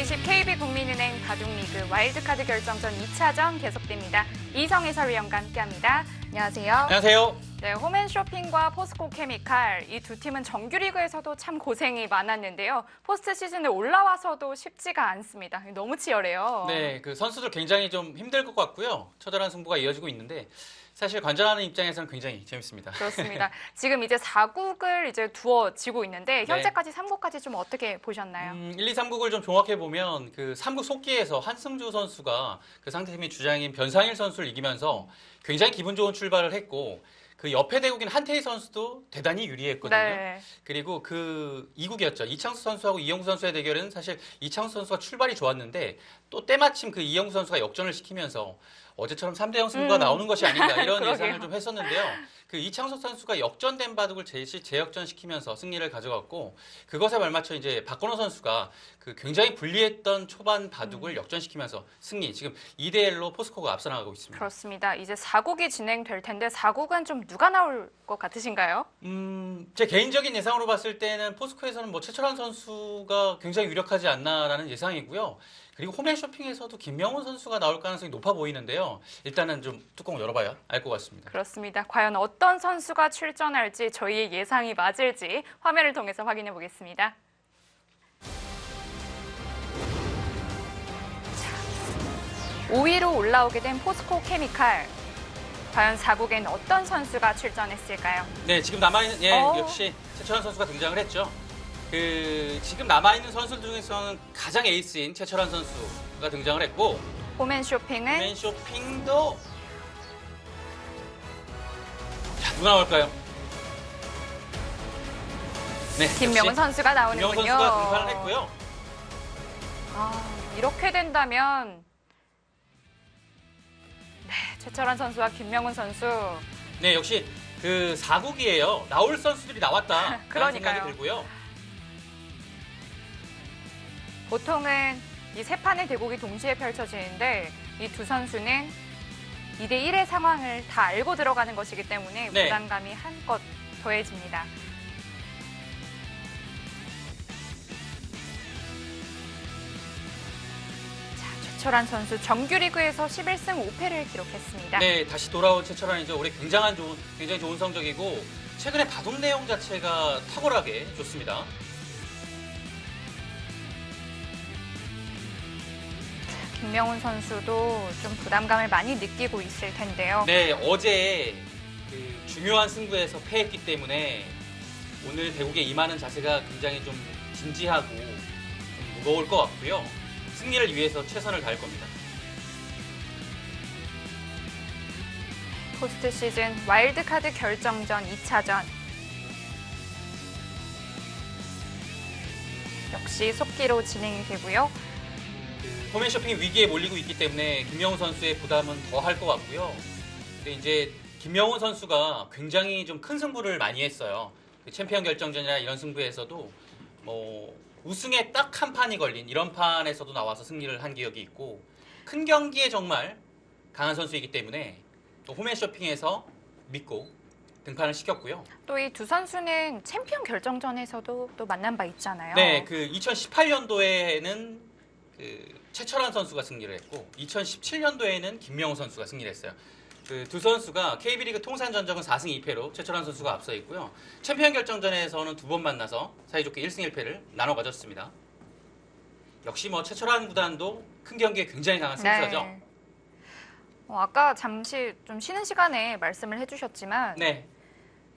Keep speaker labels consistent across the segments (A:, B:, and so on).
A: 제20 KB국민은행 바둑리그 와일드카드 결정전 2차전 계속됩니다. 이성 해설위원과 함께합니다. 안녕하세요.
B: 안녕하세요.
A: 네, 홈앤쇼핑과 포스코 케미칼 이 두 팀은 정규리그에서도 참 고생이 많았는데요. 포스트 시즌에 올라와서도 쉽지가 않습니다. 너무 치열해요.
B: 네, 그 선수들 굉장히 좀 힘들 것 같고요. 처절한 승부가 이어지고 있는데 사실 관전하는 입장에서는 굉장히 재밌습니다.
A: 그렇습니다. 지금 이제 4국을 이제 두어지고 있는데 현재까지 3국까지 좀 어떻게 보셨나요?
B: 1, 2, 3국을 좀 종합해 보면 그 3국 속기에서 한승주 선수가 그 상대팀의 주장인 변상일 선수를 이기면서 굉장히 기분 좋은 출발을 했고 그 옆에 대국인 한태희 선수도 대단히 유리했거든요.
A: 네.
B: 그리고 그 2국이었죠. 이창수 선수하고 이영수 선수의 대결은 사실 이창수 선수가 출발이 좋았는데 또 때마침 그 이영수 선수가 역전을 시키면서 어제처럼 3대0 승부가 나오는 것이 아닌가 이런 예상을 좀 했었는데요. 그 이창수 선수가 역전된 바둑을 재역전시키면서 승리를 가져갔고 그것에 발맞춰 이제 박건호 선수가 그 굉장히 불리했던 초반 바둑을 역전시키면서 승리. 지금 2대1로 포스코가 앞서 나가고 있습니다.
A: 그렇습니다. 이제 4국이 진행될 텐데 4국은 좀 누가 나올 것 같으신가요?
B: 제 개인적인 예상으로 봤을 때는 포스코에서는 뭐 최철환 선수가 굉장히 유력하지 않나라는 예상이고요. 그리고 홈앤쇼핑에서도 김명훈 선수가 나올 가능성이 높아 보이는데요. 일단은 좀 뚜껑을 열어봐야 알 것 같습니다.
A: 그렇습니다. 과연 어떤 선수가 출전할지 저희의 예상이 맞을지 화면을 통해서 확인해 보겠습니다. 5위로 올라오게 된 포스코 케미칼. 과연 4국엔 어떤 선수가 출전했을까요?
B: 네, 지금 남아있는 역시 최철환 선수가 등장을 했죠. 그 지금 남아있는 선수들 중에서는 가장 에이스인 최철환 선수가 등장을 했고
A: 홈앤쇼핑은
B: 홈앤쇼핑도 자, 누가 나올까요? 네,
A: 김명훈 선수가 나오는군요.
B: 김명훈 선수가 등판을 했고요.
A: 이렇게 된다면 네, 최철환 선수와 김명훈 선수.
B: 네, 역시 그 4국이에요. 나올 선수들이 나왔다.
A: 그러니까요.
B: 생각이 들고요.
A: 보통은 이 세 판의 대국이 동시에 펼쳐지는데 이 두 선수는 2대1의 상황을 다 알고 들어가는 것이기 때문에
B: 네.
A: 부담감이 한껏 더해집니다. 자, 최철환 선수 정규리그에서 11승 5패를 기록했습니다.
B: 네, 다시 돌아온 최철환이죠. 올해 굉장히 좋은 성적이고 최근에 바둑 내용 자체가 탁월하게 좋습니다.
A: 김명훈 선수도 좀 부담감을 많이 느끼고 있을 텐데요.
B: 네, 어제 그 중요한 승부에서 패했기 때문에 오늘 대국에 임하는 자세가 굉장히 좀 진지하고 좀 무거울 것 같고요. 승리를 위해서 최선을 다할 겁니다.
A: 포스트 시즌 와일드카드 결정전 2차전. 역시 속기로 진행이 되고요.
B: 홈앤쇼핑이 위기에 몰리고 있기 때문에 김명훈 선수의 부담은 더 할 것 같고요. 근데 이제 김명훈 선수가 굉장히 좀 큰 승부를 많이 했어요. 그 챔피언 결정전이나 이런 승부에서도 뭐 우승에 딱 한 판이 걸린 이런 판에서도 나와서 승리를 한 기억이 있고 큰 경기에 정말 강한 선수이기 때문에 또 홈앤쇼핑에서 믿고 등판을 시켰고요.
A: 또 이 두 선수는 챔피언 결정전에서도 또 만난 바 있잖아요.
B: 네, 그 2018년도에는 그 최철환 선수가 승리를 했고 2017년도에는 김명훈 선수가 승리를 했어요. 그 두 선수가 KB리그 통산 전적은 4승 2패로 최철환 선수가 앞서 있고요. 챔피언 결정전에서는 두 번 만나서 사이좋게 1승 1패를 나눠 가졌습니다. 역시 뭐 최철환 구단도 큰 경기에 굉장히 강한 승부사죠.
A: 네. 아까 잠시 좀 쉬는 시간에 말씀을 해주셨지만
B: 네.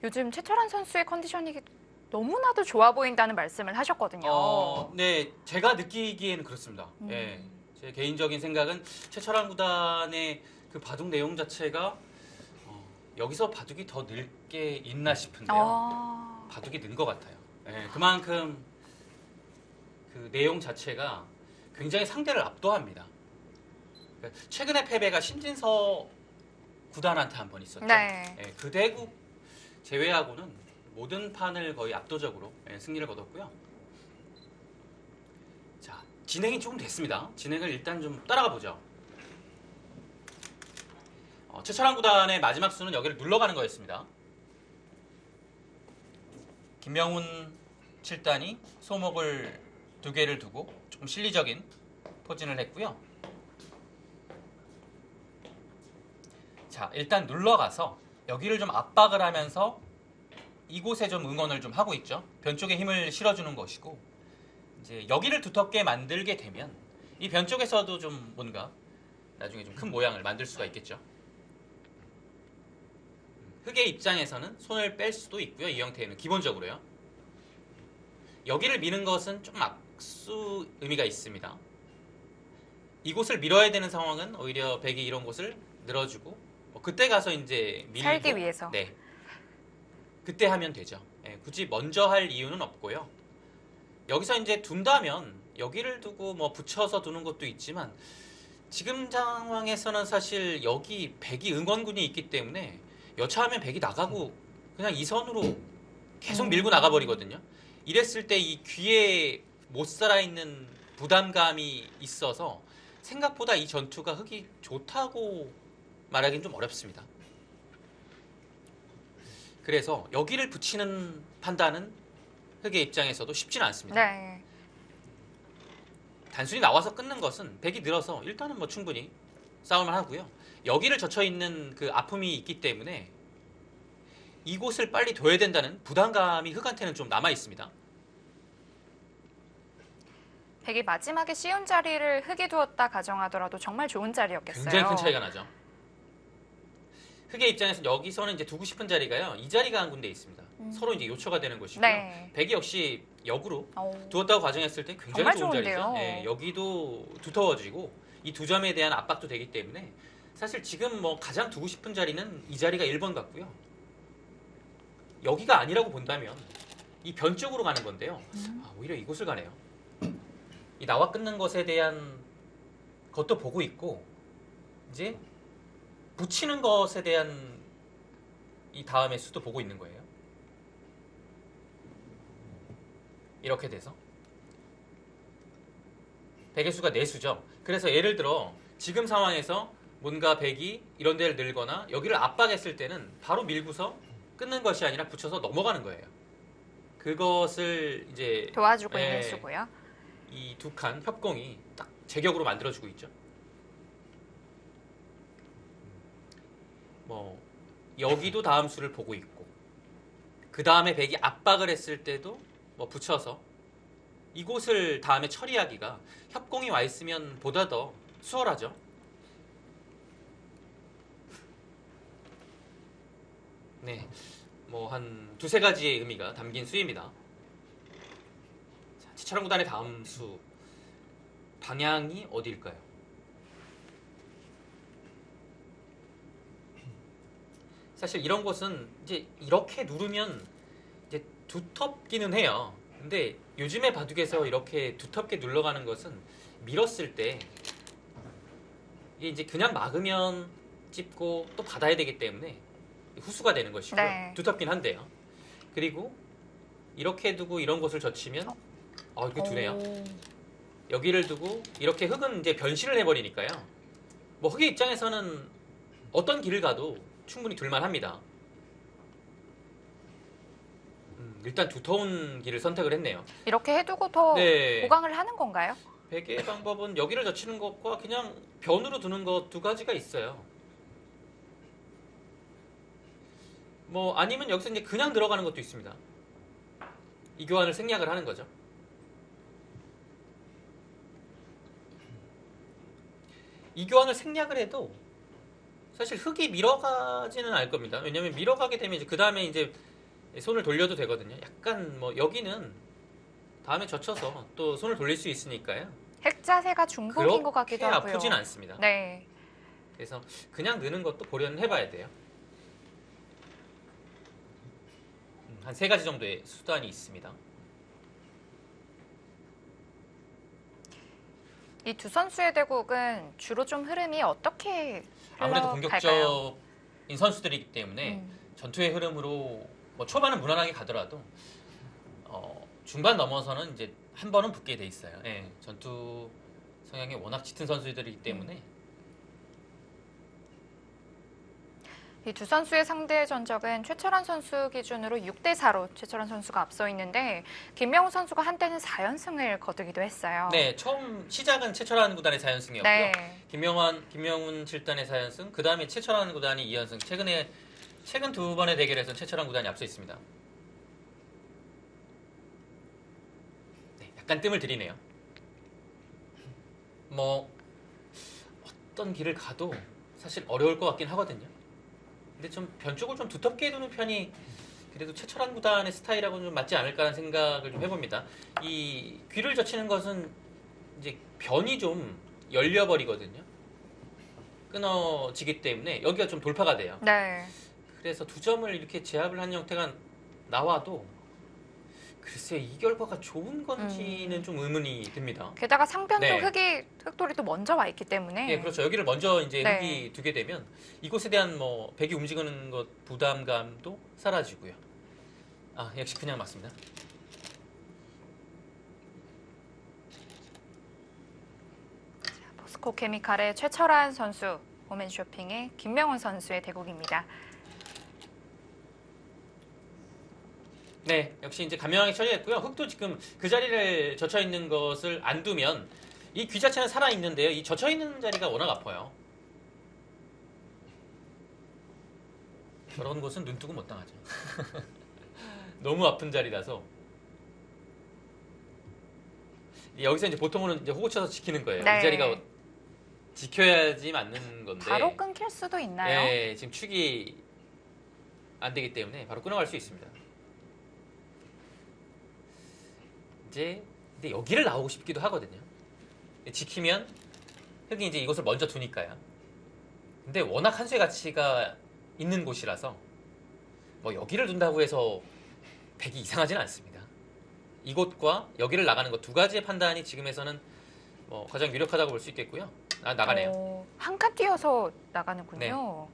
A: 요즘 최철환 선수의 컨디션이 너무나도 좋아 보인다는 말씀을 하셨거든요.
B: 네, 제가 느끼기에는 그렇습니다. 네, 제 개인적인 생각은 최철환 구단의 그 바둑 내용 자체가 여기서 바둑이 더 늘 게 있나 싶은데요. 바둑이 는 것 같아요. 네, 그만큼 그 내용 자체가 굉장히 상대를 압도합니다. 최근에 패배가 신진서 구단한테 한 번 있었죠.
A: 네.
B: 네, 그 대국 제외하고는 모든 판을 거의 압도적으로 승리를 거뒀고요. 자, 진행이 조금 됐습니다. 진행을 일단 좀 따라가 보죠. 최철환 구단의 마지막 수는 여기를 눌러가는 거였습니다. 김명훈 7단이 소목을 2개를 두고 조금 실리적인 포진을 했고요. 자, 일단 눌러가서 여기를 좀 압박을 하면서 이곳에 좀 응원을 좀 하고 있죠. 변 쪽에 힘을 실어주는 것이고, 이제 여기를 두텁게 만들게 되면 이 변 쪽에서도 좀 뭔가 나중에 좀 큰 모양을 만들 수가 있겠죠. 흑의 입장에서는 손을 뺄 수도 있고요. 이 형태는 기본적으로요. 여기를 미는 것은 좀 악수 의미가 있습니다. 이곳을 밀어야 되는 상황은 오히려 백이 이런 곳을 늘어주고 그때 가서 이제 밀고
A: 살기 위해서.
B: 네. 그때 하면 되죠. 예, 굳이 먼저 할 이유는 없고요. 여기서 이제 둔다면 여기를 두고 뭐 붙여서 두는 것도 있지만 지금 상황에서는 사실 여기 백이 응원군이 있기 때문에 여차하면 백이 나가고 그냥 이 선으로 계속 밀고 나가버리거든요. 이랬을 때 이 귀에 못 살아있는 부담감이 있어서 생각보다 이 전투가 흑이 좋다고 말하기는 좀 어렵습니다. 그래서 여기를 붙이는 판단은 흑의 입장에서도 쉽지는 않습니다.
A: 네.
B: 단순히 나와서 끊는 것은 백이 늘어서 일단은 뭐 충분히 싸울만 하고요. 여기를 젖혀있는 그 아픔이 있기 때문에 이곳을 빨리 둬야 된다는 부담감이 흑한테는 좀 남아있습니다.
A: 백이 마지막에 씌운 자리를 흑이 두었다 가정하더라도 정말 좋은 자리였겠어요.
B: 굉장히 큰 차이가 나죠. 흑의 입장에서 여기서는 이제 두고 싶은 자리가요. 이 자리가 한 군데 있습니다. 서로 이제 요초가 되는 곳이고요.
A: 네.
B: 백이 역시 역으로
A: 오.
B: 두었다고 가정했을 때 굉장히
A: 정말
B: 좋은
A: 좋은데요.
B: 자리죠. 예, 여기도 두터워지고 이 두 점에 대한 압박도 되기 때문에 사실 지금 뭐 가장 두고 싶은 자리는 이 자리가 1번 같고요. 여기가 아니라고 본다면 이 변 쪽으로 가는 건데요. 오히려 이곳을 가네요. 이 나와 끊는 것에 대한 것도 보고 있고 이제 붙이는 것에 대한 이 다음의 수도 보고 있는 거예요. 이렇게 돼서 백의 수가 4수죠. 그래서 예를 들어 지금 상황에서 뭔가 백이 이런 데를 늘거나 여기를 압박했을 때는 바로 밀고서 끊는 것이 아니라 붙여서 넘어가는 거예요. 그것을 이제
A: 도와주고 있는 수고요.
B: 이 두 칸 협공이 딱 제격으로 만들어주고 있죠. 뭐 여기도 다음 수를 보고 있고 그 다음에 백이 압박을 했을 때도 뭐 붙여서 이곳을 다음에 처리하기가 협공이 와 있으면 보다 더 수월하죠. 네, 뭐 한 두세 가지의 의미가 담긴 수입니다. 치철원 구단의 다음 수 방향이 어디일까요? 사실 이런 곳은 이제 이렇게 누르면 이제 두텁기는 해요. 근데 요즘의 바둑에서 이렇게 두텁게 눌러가는 것은 밀었을 때 이게 이제 그냥 막으면 찝고 또 받아야 되기 때문에 후수가 되는 것이고요.
A: 네.
B: 두텁긴 한데요. 그리고 이렇게 두고 이런 곳을 젖히면 이거 두네요. 여기를 두고 이렇게 흑은 이제 변신을 해버리니까요. 뭐 흑의 입장에서는 어떤 길을 가도 충분히 둘만합니다. 일단 두터운 길을 선택을 했네요.
A: 이렇게 해두고 더
B: 네.
A: 보강을 하는 건가요?
B: 백의 방법은 여기를 젖히는 것과 그냥 변으로 두는 것 두 가지가 있어요. 뭐 아니면 여기서 이제 그냥 들어가는 것도 있습니다. 이 교환을 생략을 하는 거죠. 이 교환을 생략을 해도 사실 흑이 밀어가지는 않을 겁니다. 왜냐면 밀어가게 되면 이제 그 다음에 이제 손을 돌려도 되거든요. 약간 뭐 여기는 다음에 젖혀서 또 손을 돌릴 수 있으니까요.
A: 핵 자세가 중복인 것 같기도
B: 그렇게
A: 하고요.
B: 아프진 않습니다.
A: 네.
B: 그래서 그냥 느는 것도 고려는 해봐야 돼요. 한 3가지 정도의 수단이 있습니다.
A: 이 두 선수의 대국은 주로 좀 흐름이 어떻게
B: 아무래도
A: 흘러갈까요?
B: 공격적인 선수들이기 때문에 전투의 흐름으로 뭐 초반은 무난하게 가더라도 중반 넘어서는 이제 한 번은 붙게 돼 있어요. 예, 전투 성향이 워낙 짙은 선수들이기 때문에
A: 이 두 선수의 상대 전적은 최철환 선수 기준으로 6대4로 최철환 선수가 앞서 있는데 김명훈 선수가 한때는 4연승을 거두기도 했어요.
B: 네, 처음 시작은 최철환 구단의 4연승이었고요.
A: 네.
B: 김명훈 7단의 4연승, 그 다음에 최철환 구단이 2연승. 최근 두 번의 대결에서 최철환 구단이 앞서 있습니다. 네, 약간 뜸을 들이네요. 뭐 어떤 길을 가도 사실 어려울 것 같긴 하거든요. 근데 좀 변쪽을 좀 두텁게 두는 편이 그래도 최철환 구단의 스타일하고는 좀 맞지 않을까라는 생각을 좀 해봅니다. 이 귀를 젖히는 것은 이제 변이 좀 열려버리거든요. 끊어지기 때문에 여기가 좀 돌파가 돼요.
A: 네.
B: 그래서 두 점을 이렇게 제압을 한 형태가 나와도 글쎄 이 결과가 좋은 건지는 좀 의문이 듭니다.
A: 게다가 상변도
B: 네.
A: 흑돌이 또 먼저 와 있기 때문에.
B: 네, 그렇죠. 여기를 먼저 이제
A: 네.
B: 흙이 두게 되면 이곳에 대한 뭐 백이 움직이는 것 부담감도 사라지고요. 아, 역시 그냥 맞습니다.
A: 포스코 케미칼의 최철환 선수, 홈앤쇼핑의 김명훈 선수의 대국입니다.
B: 네, 역시 이제 감명하게 처리했고요. 흙도 지금 그 자리를 젖혀 있는 것을 안 두면 이 귀 자체는 살아 있는데요. 이 젖혀 있는 자리가 워낙 아파요. 저런 곳은 눈 뜨고 못 당하죠. 너무 아픈 자리라서. 여기서 이제 보통은 이제 호구 쳐서 지키는 거예요.
A: 네.
B: 이 자리가 지켜야지 맞는 건데.
A: 바로 끊길 수도 있나요?
B: 네, 지금 축이 안 되기 때문에 바로 끊어갈 수 있습니다. 이제 근데 여기를 나오고 싶기도 하거든요. 지키면 흙이 이제 이곳을 먼저 두니까요. 근데 워낙 한수의 가치가 있는 곳이라서 뭐 여기를 둔다고 해서 백이 이상하지는 않습니다. 이곳과 여기를 나가는 것 두 가지의 판단이 지금에서는 뭐 가장 유력하다고 볼 수 있겠고요. 아, 나가네요.
A: 한 칸 뛰어서 나가는군요.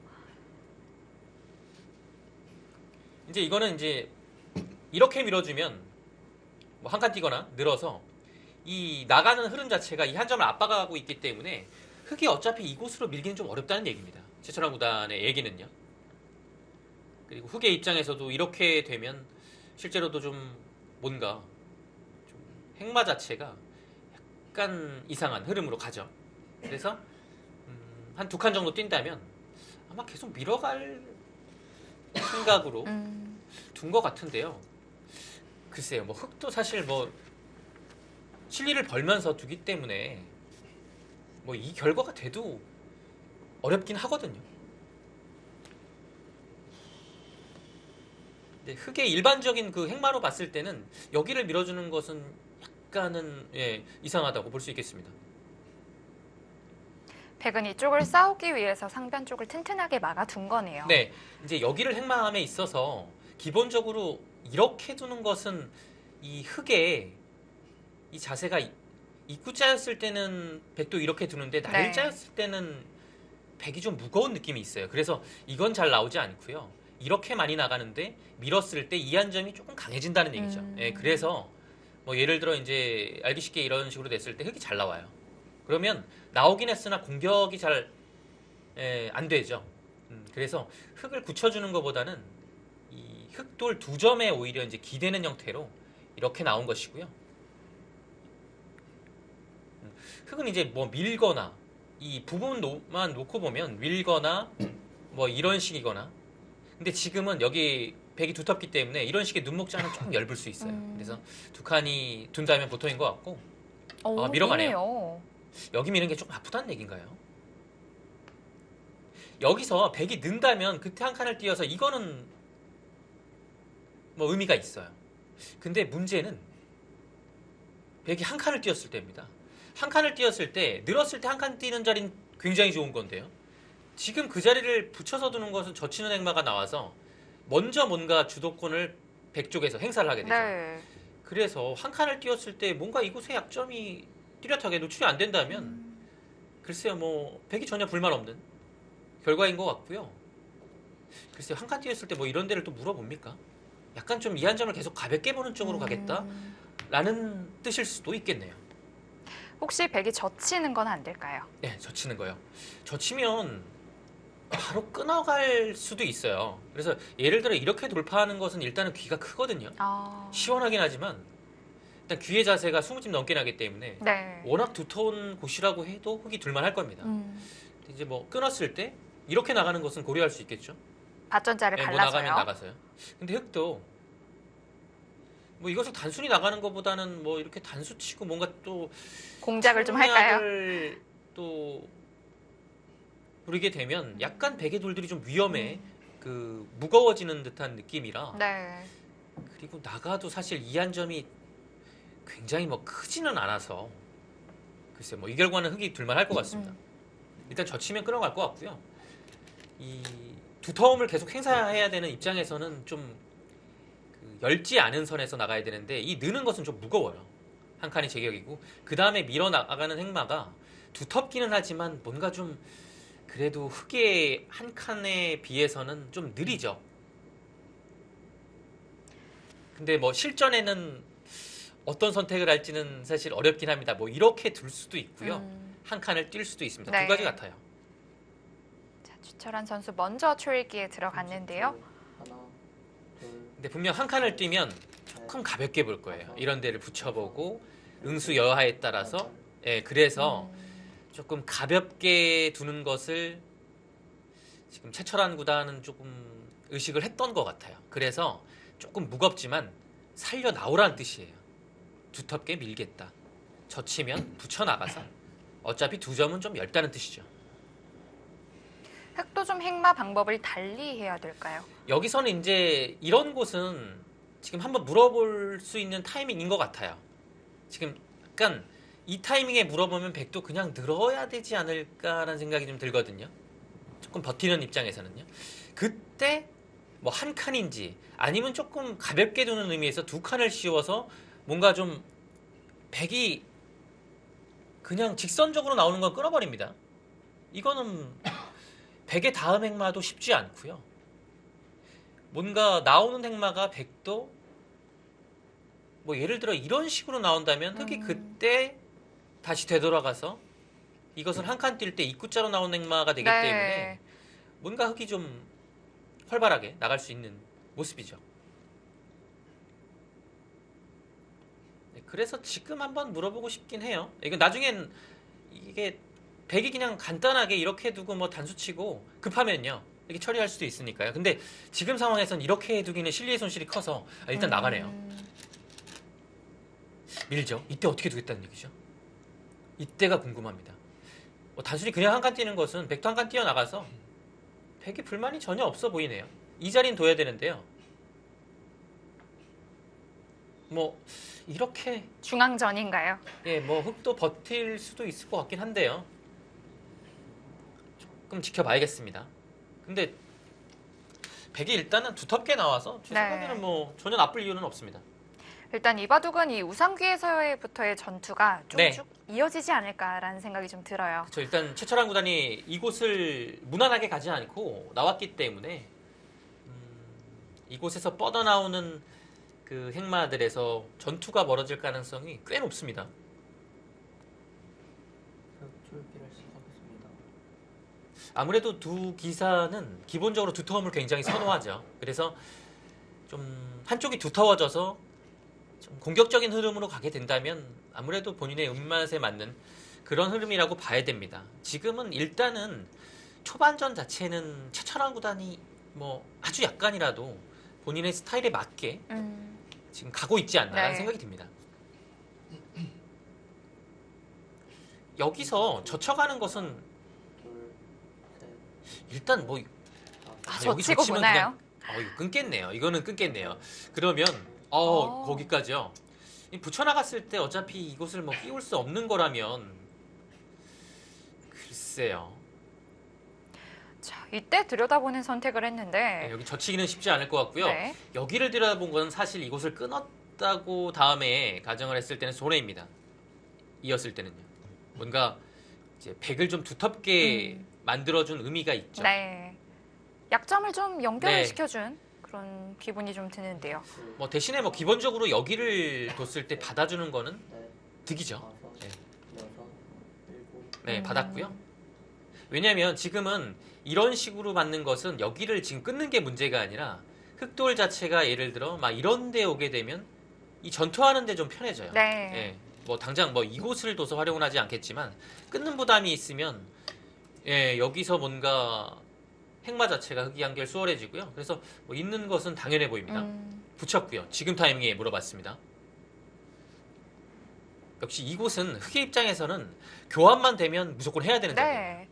B: 이제 이거는 이제 이렇게 밀어주면 뭐 한 칸 뛰거나 늘어서 이 나가는 흐름 자체가 이 한 점을 압박하고 있기 때문에 흙이 어차피 이곳으로 밀기는 좀 어렵다는 얘기입니다. 최철환 구단의 얘기는요. 그리고 흙의 입장에서도 이렇게 되면 실제로도 좀 뭔가 좀 행마 자체가 약간 이상한 흐름으로 가죠. 그래서 한 두 칸 정도 뛴다면 아마 계속 밀어갈 생각으로 둔 것 같은데요. 글쎄요, 뭐 흙도 사실 뭐 실리를 벌면서 두기 때문에 뭐 이 결과가 돼도 어렵긴 하거든요. 근데 흙의 일반적인 그 행마로 봤을 때는 여기를 밀어주는 것은 약간은 이상하다고 볼 수 있겠습니다.
A: 백은 이쪽을 싸우기 위해서 상변 쪽을 튼튼하게 막아둔 거네요.
B: 네, 이제 여기를 행마함에 있어서 기본적으로 이렇게 두는 것은 이 흙의 이 자세가 입구자였을 때는 백도 이렇게 두는데 날일자였을 때는 백이 좀 무거운 느낌이 있어요. 그래서 이건 잘 나오지 않고요. 이렇게 많이 나가는데 밀었을 때 이 한 점이 조금 강해진다는 얘기죠. 그래서 뭐 예를 들어 이제 알기 쉽게 이런 식으로 됐을 때 흙이 잘 나와요. 그러면 나오긴 했으나 공격이 잘 안 되죠. 그래서 흙을 굳혀주는 것보다는 이 흙돌 두 점에 오히려 이제 기대는 형태로 이렇게 나온 것이고요. 흙은 이제 뭐 밀거나 이 부분만 놓고 보면 밀거나 뭐 이런 식이거나 근데 지금은 여기 백이 두텁기 때문에 이런 식의 눈목장은 조금 엷을 수 있어요. 그래서 두 칸이 둔다면 보통인 것 같고 밀어가네요.
A: 미네요.
B: 여기 미는 게 조금 아프다는 얘기인가요? 여기서 백이 는다면 그때 한 칸을 띄어서 이거는 뭐 의미가 있어요. 근데 문제는 백이 한 칸을 띄었을 때입니다. 한 칸을 띄었을 때 늘었을 때 한 칸 띄는 자리는 굉장히 좋은 건데요. 지금 그 자리를 붙여서 두는 것은 젖히는 행마가 나와서 먼저 뭔가 주도권을 백 쪽에서 행사를 하게 되죠.
A: 네.
B: 그래서 한 칸을 띄었을 때 뭔가 이곳의 약점이 뚜렷하게 노출이 안 된다면 글쎄요, 뭐 백이 전혀 불만 없는 결과인 것 같고요. 글쎄요, 한 칸 띄었을 때 뭐 이런 데를 또 물어봅니까? 약간 좀 이 한 점을 계속 가볍게 보는 쪽으로 가겠다라는 뜻일 수도 있겠네요.
A: 혹시 백이 젖히는 건 안 될까요?
B: 네, 젖히는 거요. 젖히면
C: 바로 끊어갈 수도 있어요. 그래서 예를 들어 이렇게 돌파하는 것은 일단은 귀가 크거든요.
A: 아,
C: 시원하긴 하지만 일단 귀의 자세가 20집 넘게 나기 때문에
A: 네.
C: 워낙 두터운 곳이라고 해도 흙이 둘만 할 겁니다. 이제 뭐 끊었을 때 이렇게 나가는 것은 고려할 수 있겠죠.
A: 밭전자를
C: 뭐
A: 갈라서요.
C: 나가면 나가서요. 근데 흙도 뭐 이것을 단순히 나가는 것보다는 뭐 이렇게 단수 치고 뭔가 또
A: 공작을 좀 할까요?
C: 청약을 또 부리게 되면 약간 베개 돌들이 좀 위험해. 그 무거워지는 듯한 느낌이라.
A: 네.
C: 그리고 나가도 사실 이 한 점이 굉장히 뭐 크지는 않아서 글쎄 뭐 이 결과는 흙이 둘만할 것 같습니다. 일단 젖히면 끊어갈 것 같고요. 이 두터움을 계속 행사해야 되는 입장에서는 좀 그 엷지 않은 선에서 나가야 되는데 이 느는 것은 좀 무거워요. 한 칸이 제격이고 그 다음에 밀어 나가는 행마가 두텁기는 하지만 뭔가 좀 그래도 흙의 한 칸에 비해서는 좀 느리죠. 근데 뭐 실전에는 어떤 선택을 할지는 사실 어렵긴 합니다. 뭐 이렇게 둘 수도 있고요. 한 칸을 뛸 수도 있습니다.
A: 네.
C: 두 가지 같아요.
A: 자, 주철한 선수 먼저 초읽기에 들어갔는데요.
D: 하나, 둘,
C: 근데 분명 한 칸을 뛰면 조금 가볍게 볼 거예요. 이런 데를 붙여보고 응수 여하에 따라서 그래서 조금 가볍게 두는 것을 지금 최철한 구단은 조금 의식을 했던 것 같아요. 그래서 조금 무겁지만 살려 나오라는 뜻이에요. 두텁게 밀겠다. 젖히면 붙여나가서 어차피 두 점은 좀 얇다는 뜻이죠.
A: 흙도 좀 행마 방법을 달리 해야 될까요?
C: 여기서는 이제 이런 곳은 지금 한번 물어볼 수 있는 타이밍인 것 같아요. 지금 약간 이 타이밍에 물어보면 백도 그냥 늘어야 되지 않을까라는 생각이 좀 들거든요. 조금 버티는 입장에서는요. 그때 뭐 한 칸인지 아니면 조금 가볍게 두는 의미에서 두 칸을 씌워서 뭔가 좀 백이 그냥 직선적으로 나오는 건 끊어버립니다. 이거는 백의 다음 행마도 쉽지 않고요. 뭔가 나오는 행마가 백도 뭐 예를 들어 이런 식으로 나온다면 흙이 그때 다시 되돌아가서 이것은 한 칸 뛸 때 입구자로 나오는 행마가 되기
A: 네.
C: 때문에 뭔가 흙이 좀 활발하게 나갈 수 있는 모습이죠. 네, 그래서 지금 한번 물어보고 싶긴 해요. 이거 나중엔 이게 백이 그냥 간단하게 이렇게 두고 뭐 단수치고 급하면요 이렇게 처리할 수도 있으니까요. 근데 지금 상황에선 이렇게 두기는 실리의 손실이 커서 일단 나가네요. 밀죠. 이때 어떻게 두겠다는 얘기죠? 이때가 궁금합니다. 뭐 단순히 그냥 한 칸 뛰는 것은 백도 한 칸 뛰어나가서 백이 불만이 전혀 없어 보이네요. 이 자리는 둬야 되는데요. 뭐 이렇게
A: 중앙전인가요?
C: 뭐 흙도 버틸 수도 있을 것 같긴 한데요. 조금 지켜봐야겠습니다. 근데 백이 일단은 두텁게 나와서 제
A: 네.
C: 생각에는 뭐 전혀 나쁠 이유는 없습니다.
A: 일단 이 바둑은 이 우상귀에서부터의 전투가 쭉
C: 네.
A: 이어지지 않을까라는 생각이 좀 들어요.
C: 그렇죠. 일단 최철한 구단이 이곳을 무난하게 가지 않고 나왔기 때문에 이곳에서 뻗어나오는 그 행마들에서 전투가 벌어질 가능성이 꽤 높습니다.
D: 흙줄기를 시작했습니다.
C: 아무래도 두 기사는 기본적으로 두터움을 굉장히 선호하죠. 그래서 좀 한쪽이 두터워져서 좀 공격적인 흐름으로 가게 된다면 아무래도 본인의 입맛에 맞는 그런 흐름이라고 봐야 됩니다. 지금은 일단은 초반전 자체는 최철한 구단이 뭐 아주 약간이라도 본인의 스타일에 맞게 지금 가고 있지 않나라는
A: 네.
C: 생각이 듭니다. 여기서 젖혀가는 것은
D: 둘, 셋,
C: 일단 뭐
D: 다섯.
C: 여기
A: 젖히고
C: 젖히면
A: 보나요?
C: 그냥 이거 끊겠네요. 이거는 끊겠네요. 그러면 거기까지요. 이 붙여나갔을 때 어차피 이곳을 뭐 끼울 수 없는 거라면 글쎄요.
A: 자, 이때 들여다보는 선택을 했는데
C: 여기 젖히기는 쉽지 않을 것 같고요.
A: 네.
C: 여기를 들여다본 건 사실 이곳을 끊었다고 다음에 가정을 했을 때는 손해입니다. 이었을 때는요. 뭔가 이제 백을 좀 두텁게 만들어준 의미가 있죠.
A: 네. 약점을 좀 연결을
C: 네.
A: 시켜준 그런 기분이 좀 드는데요.
D: 둘,
C: 뭐 대신에 뭐 기본적으로 여기를 뒀을 때 받아주는 거는
D: 넷,
C: 득이죠.
D: 다섯,
C: 네.
D: 여섯, 일곱,
C: 네, 받았고요. 왜냐면 지금은 이런 식으로 맞는 것은 여기를 지금 끊는 게 문제가 아니라 흑돌 자체가 예를 들어 막 이런 데 오게 되면 이 전투하는 데 좀 편해져요.
A: 네.
C: 예. 뭐 당장 뭐 이곳을 둬서 활용은 하지 않겠지만 끊는 부담이 있으면 예, 여기서 뭔가 행마 자체가 흑이 한결 수월해지고요. 그래서 뭐 있는 것은 당연해 보입니다. 붙였고요. 지금 타이밍에 물어봤습니다. 역시 이곳은 흑의 입장에서는 교환만 되면 무조건 해야 되는 자리예요.
A: 네.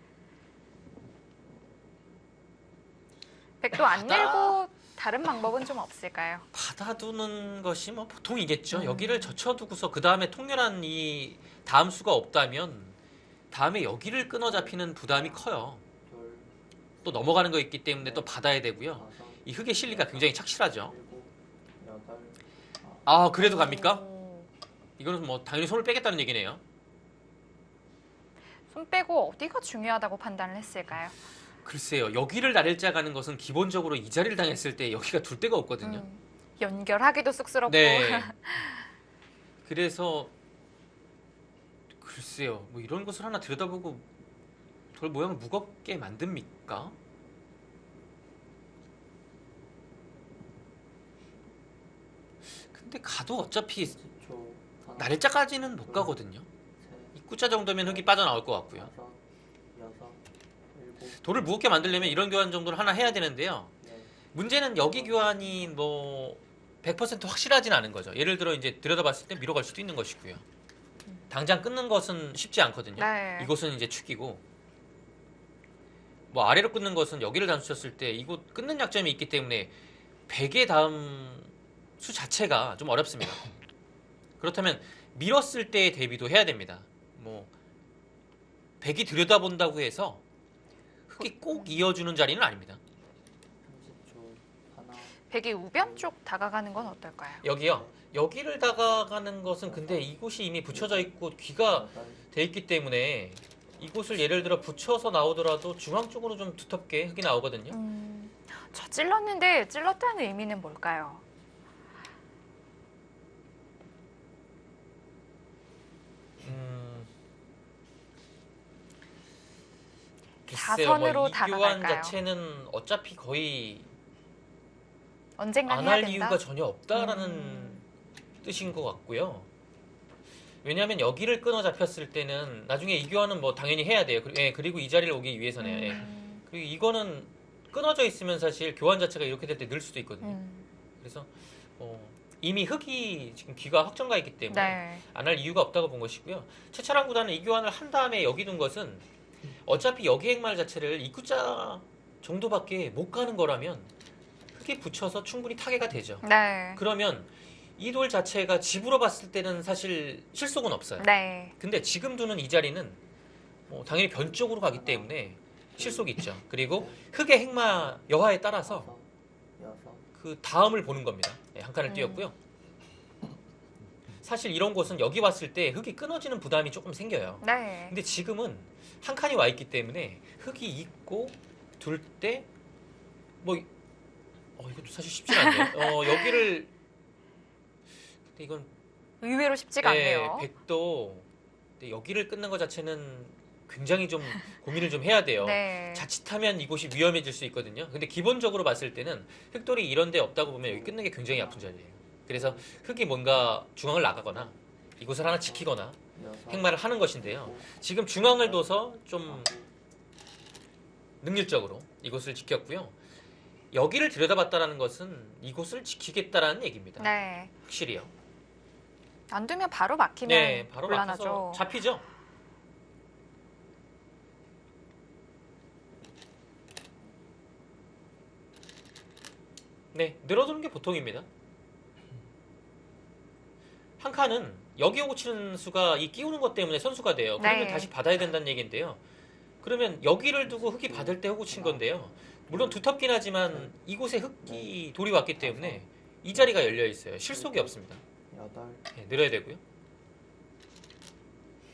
A: 백도 안 내고 다른 방법은 좀 없을까요?
C: 받아두는 것이 뭐 보통이겠죠. 여기를 젖혀두고서 그 다음에 통렬한 이 다음 수가 없다면 다음에 여기를 끊어 잡히는 부담이 커요.
D: 둘,
C: 또 넘어가는 거 있기 때문에 또 받아야 되고요.
D: 다섯,
C: 이 흑의 실리가 굉장히 착실하죠.
D: 일곱, 여덟,
C: 아 그래도 갑니까?
A: 오.
C: 이거는 뭐 당연히 손을 빼겠다는 얘기네요.
A: 손 빼고 어디가 중요하다고 판단을 했을까요?
C: 글쎄요. 여기를 나를자 가는 것은 기본적으로 이 자리를 당했을 때 여기가 둘 데가 없거든요.
A: 연결하기도 쑥스럽고.
C: 네. 그래서 글쎄요. 뭐 이런 것을 하나 들여다보고 돌 모양을 무겁게 만듭니까? 근데 가도 어차피
D: 10초, 하나,
C: 나를자까지는 못 가거든요.
D: 셋,
C: 입구자 정도면 흑이 빠져나올 것 같고요.
D: 다섯, 여섯, 일곱,
C: 돌을 무겁게 만들려면 이런 교환 정도는 하나 해야 되는데요.
D: 넷,
C: 문제는 여기 교환이 뭐 100% 확실하진 않은 거죠. 예를 들어 이제 들여다봤을 때 밀어갈 수도 있는 것이고요. 당장 끊는 것은 쉽지 않거든요.
A: 네.
C: 이곳은 이제 축이고 뭐 아래로 끊는 것은 여기를 단수쳤을 때 이곳 끊는 약점이 있기 때문에 100의 다음 수 자체가 좀 어렵습니다. 그렇다면 밀었을 때의 대비도 해야 됩니다. 뭐 100이 들여다본다고 해서 흑이 꼭 이어주는 자리는 아닙니다.
D: 30초, 하나,
A: 백이 우변 쪽 다가가는 건 어떨까요?
C: 여기요. 여기를 다가가는 것은 근데 이곳이 이미 붙여져 있고 귀가
D: 여덟,
C: 돼 있기 때문에 이곳을 예를 들어 붙여서 나오더라도 중앙 쪽으로 좀 두텁게 흙이 나오거든요.
A: 저 찔렀는데 찔렀다는 의미는 뭘까요?
C: 글쎄요,
A: 사선으로
C: 뭐 이 교환
A: 다가갈까요?
C: 자체는 어차피 거의
A: 언젠간
C: 안
A: 해야
C: 할
A: 된다.
C: 이유가 전혀 없다라는 뜻인 것 같고요. 왜냐하면 여기를 끊어 잡혔을 때는 나중에 이 교환은 뭐 당연히 해야 돼요. 그리고 이 자리를 오기 위해서는. 예. 그리고 이거는 끊어져 있으면 사실 교환 자체가 이렇게 될 때 늘 수도 있거든요. 그래서 이미 흑이 지금 귀가 확정가 있기 때문에
A: 네.
C: 안 할 이유가 없다고 본 것이고요. 최철한 구단은 이 교환을 한 다음에 여기 둔 것은 어차피 여기 행말 자체를 입구자 정도밖에 못 가는 거라면 흑이 붙여서 충분히 타개가 되죠.
A: 네.
C: 그러면 이 돌 자체가 집으로 봤을 때는 사실 실속은 없어요.
A: 네.
C: 근데 지금 두는 이 자리는 뭐 당연히 변 쪽으로 가기 때문에 실속이 있죠. 그리고 흑의 행마 여하에 따라서
D: 다섯, 여섯,
C: 그 다음을 보는 겁니다. 네, 한 칸을 띄웠고요. 사실 이런 곳은 여기 왔을 때 흑이 끊어지는 부담이 조금 생겨요.
A: 네.
C: 근데 지금은 한 칸이 와 있기 때문에 흑이 있고 둘 때 뭐 이것도 사실 쉽지 않네요. 여기를 근데 이건
A: 의외로 쉽지가 않네요.
C: 백도 근데 여기를 끊는 것 자체는 굉장히 좀 고민을 좀 해야 돼요.
A: 네.
C: 자칫하면 이곳이 위험해질 수 있거든요. 근데 기본적으로 봤을 때는 흑돌이 이런 데 없다고 보면 여기 끊는 게 굉장히 아픈 자리예요. 그래서 흑이 뭔가 중앙을 나가거나 이곳을 하나 지키거나
D: 여섯,
C: 행마를 하는 것인데요.
D: 일곱,
C: 지금 중앙을 둬서 좀 능률적으로 이곳을 지켰고요. 여기를 들여다봤다라는 것은 이곳을 지키겠다라는 얘기입니다.
A: 네.
C: 확실히요.
A: 안 두면 바로 막히면
C: 네, 바로
A: 곤란하죠.
C: 막혀서 잡히죠. 네, 늘어두는 게 보통입니다. 한 칸은 여기 오고 치는 수가 이 끼우는 것 때문에 선수가 돼요. 그러면
A: 네.
C: 다시 받아야 된다는 얘기인데요. 그러면 여기를 두고 흑이 받을 때 호구 친 건데요. 물론 두텁긴 하지만 이곳에 흑이 돌이 왔기 때문에 이 자리가 열려 있어요. 실속이 없습니다.
D: 여덟,
C: 네, 늘어야 되고요.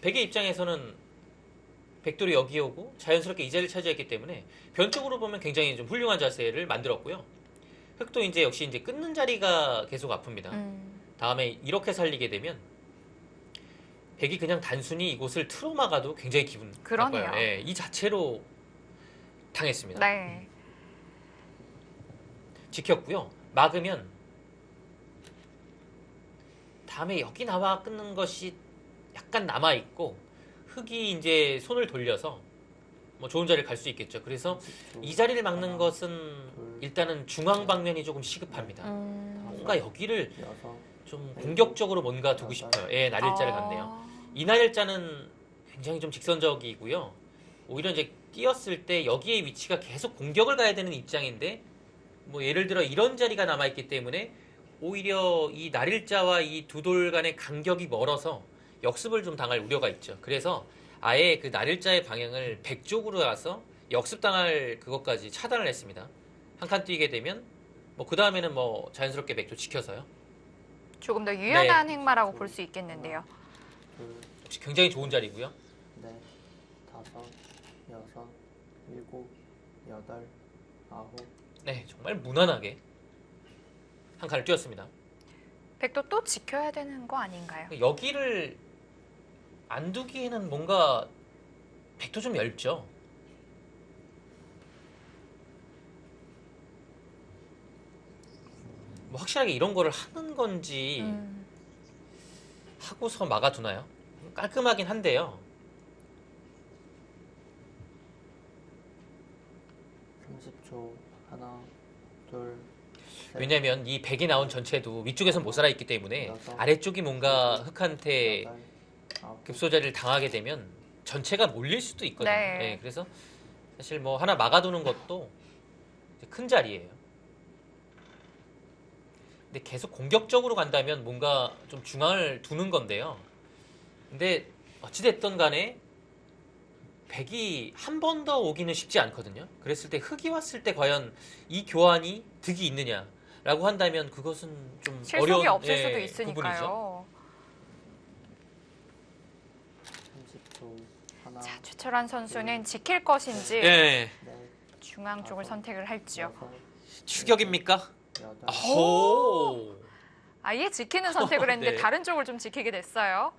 C: 백의 입장에서는 백돌이 여기 오고 자연스럽게 이 자리를 차지했기 때문에 변쪽으로 보면 굉장히 좀 훌륭한 자세를 만들었고요. 흑도 이제 역시 이제 끊는 자리가 계속 아픕니다. 다음에 이렇게 살리게 되면 백이 그냥 단순히 이곳을 틀어 막아도 굉장히 기분
A: 그러네요.
C: 나빠요. 예, 이 자체로 당했습니다.
A: 네.
C: 지켰고요. 막으면 다음에 여기 나와 끊는 것이 약간 남아 있고 흑이 이제 손을 돌려서 뭐 좋은 자리를 갈 수 있겠죠. 그래서
D: 30초.
C: 이 자리를 막는
D: 하나,
C: 것은
D: 둘,
C: 일단은 중앙 방면이 조금 시급합니다. 뭔가 여기를
D: 여섯,
C: 좀 공격적으로 뭔가 두고 싶어요. 예, 날일자를 갔네요. 이 날일자는 굉장히 좀 직선적이고요. 오히려 이제 뛰었을 때 여기의 위치가 계속 공격을 가야 되는 입장인데 뭐 예를 들어 이런 자리가 남아있기 때문에 오히려 이 날일자와 이 두 돌 간의 간격이 멀어서 역습을 좀 당할 우려가 있죠. 그래서 아예 그 날일자의 방향을 백쪽으로 가서 역습당할 그것까지 차단을 했습니다. 한 칸 뛰게 되면 뭐 그 다음에는 뭐 자연스럽게 백조 지켜서요.
A: 조금 더 유연한
C: 네.
A: 행마라고 볼 수 있겠는데요.
D: 둘,
C: 역시 굉장히 좋은 자리고요.
D: 넷, 다섯, 여섯, 일곱, 여덟, 아홉.
C: 네, 정말 무난하게 한 칸을 뛰었습니다.
A: 백도 또 지켜야 되는 거 아닌가요?
C: 여기를 안 두기에는 뭔가 백도 좀 얇죠. 뭐 확실하게 이런 거를 하는 건지 하고서 막아두나요? 깔끔하긴 한데요.
D: 30초. 하나, 둘, 셋.
C: 왜냐면 이 백이 나온 전체도 위쪽에서 못 살아있기 때문에 아래쪽이 뭔가 흑한테
D: 여덟, 아홉.
C: 급소자리를 당하게 되면 전체가 몰릴 수도 있거든요.
A: 네.
C: 네, 그래서 사실 뭐 하나 막아두는 것도 이제 큰 자리예요. 근데 계속 공격적으로 간다면 뭔가 좀 중앙을 두는 건데요. 근데 어찌됐든 간에 백이 한 번 더 오기는 쉽지 않거든요. 그랬을 때 흑이 왔을 때 과연 이 교환이 득이 있느냐라고 한다면 그것은 좀
A: 실속이
C: 어려운
A: 없을 수도
C: 부분이죠.
A: 있으니까요.
D: 30초. 하나,
A: 자, 최철환 선수는 지킬 것인지
C: 예,
D: 넷,
A: 중앙 쪽을 선택을 할지요.
D: 여섯,
C: 추격입니까?
D: 여덟.
C: 오.
A: 아예 지키는 선택을 했는데
C: 네.
A: 다른 쪽을 좀 지키게 됐어요.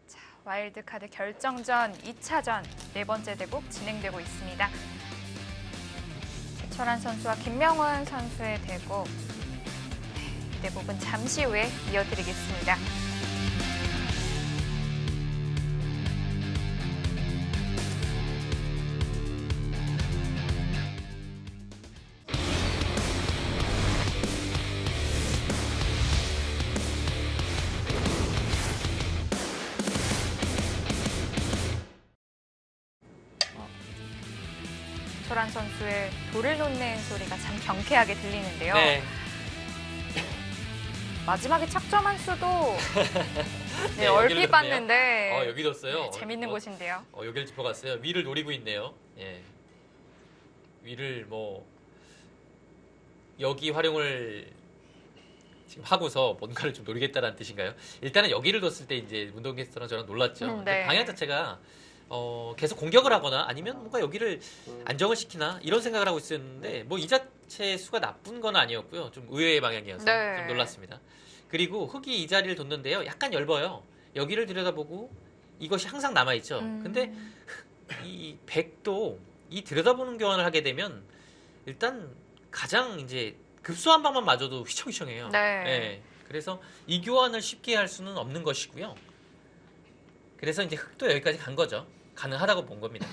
A: 자, 와일드카드 결정전 2차전 네 번째 대국 진행되고 있습니다. 최철환 선수와 김명훈 선수의 대국. 이 대국은 잠시 후에 이어드리겠습니다. 최철환 선수의 돌을 놓는 소리가 참 경쾌하게 들리는데요.
C: 네.
A: 마지막에 착점한 수도 네,
C: 네,
A: 얼핏
C: 여기를
A: 봤는데
C: 여기 뒀어요.
A: 네, 재밌는 곳인데요.
C: 여기를 짚어갔어요. 위를 노리고 있네요. 예. 위를 뭐 여기 활용을 지금 하고서 뭔가를 좀 노리겠다라는 뜻인가요? 일단은 여기를 뒀을 때 이제 문동캐스터랑 저랑 놀랐죠.
A: 네.
C: 근데 방향 자체가 계속 공격을 하거나 아니면 뭔가 여기를
D: 둘,
C: 안정을 시키나 이런 생각을 하고 있었는데 뭐 이 자체 수가 나쁜 건 아니었고요. 좀 의외의 방향이어서
A: 네.
C: 좀 놀랐습니다. 그리고 흑이 이 자리를 뒀는데요. 약간 엷어요. 여기를 들여다보고 이것이 항상 남아있죠. 근데 이 백도 이 들여다보는 교환을 하게 되면 일단 가장 이제 급소 한 방만 맞아도 휘청휘청해요.
A: 네.
C: 예. 그래서 이 교환을 쉽게 할 수는 없는 것이고요. 그래서 이제 흑도 여기까지 간 거죠. 가능하다고 본 겁니다.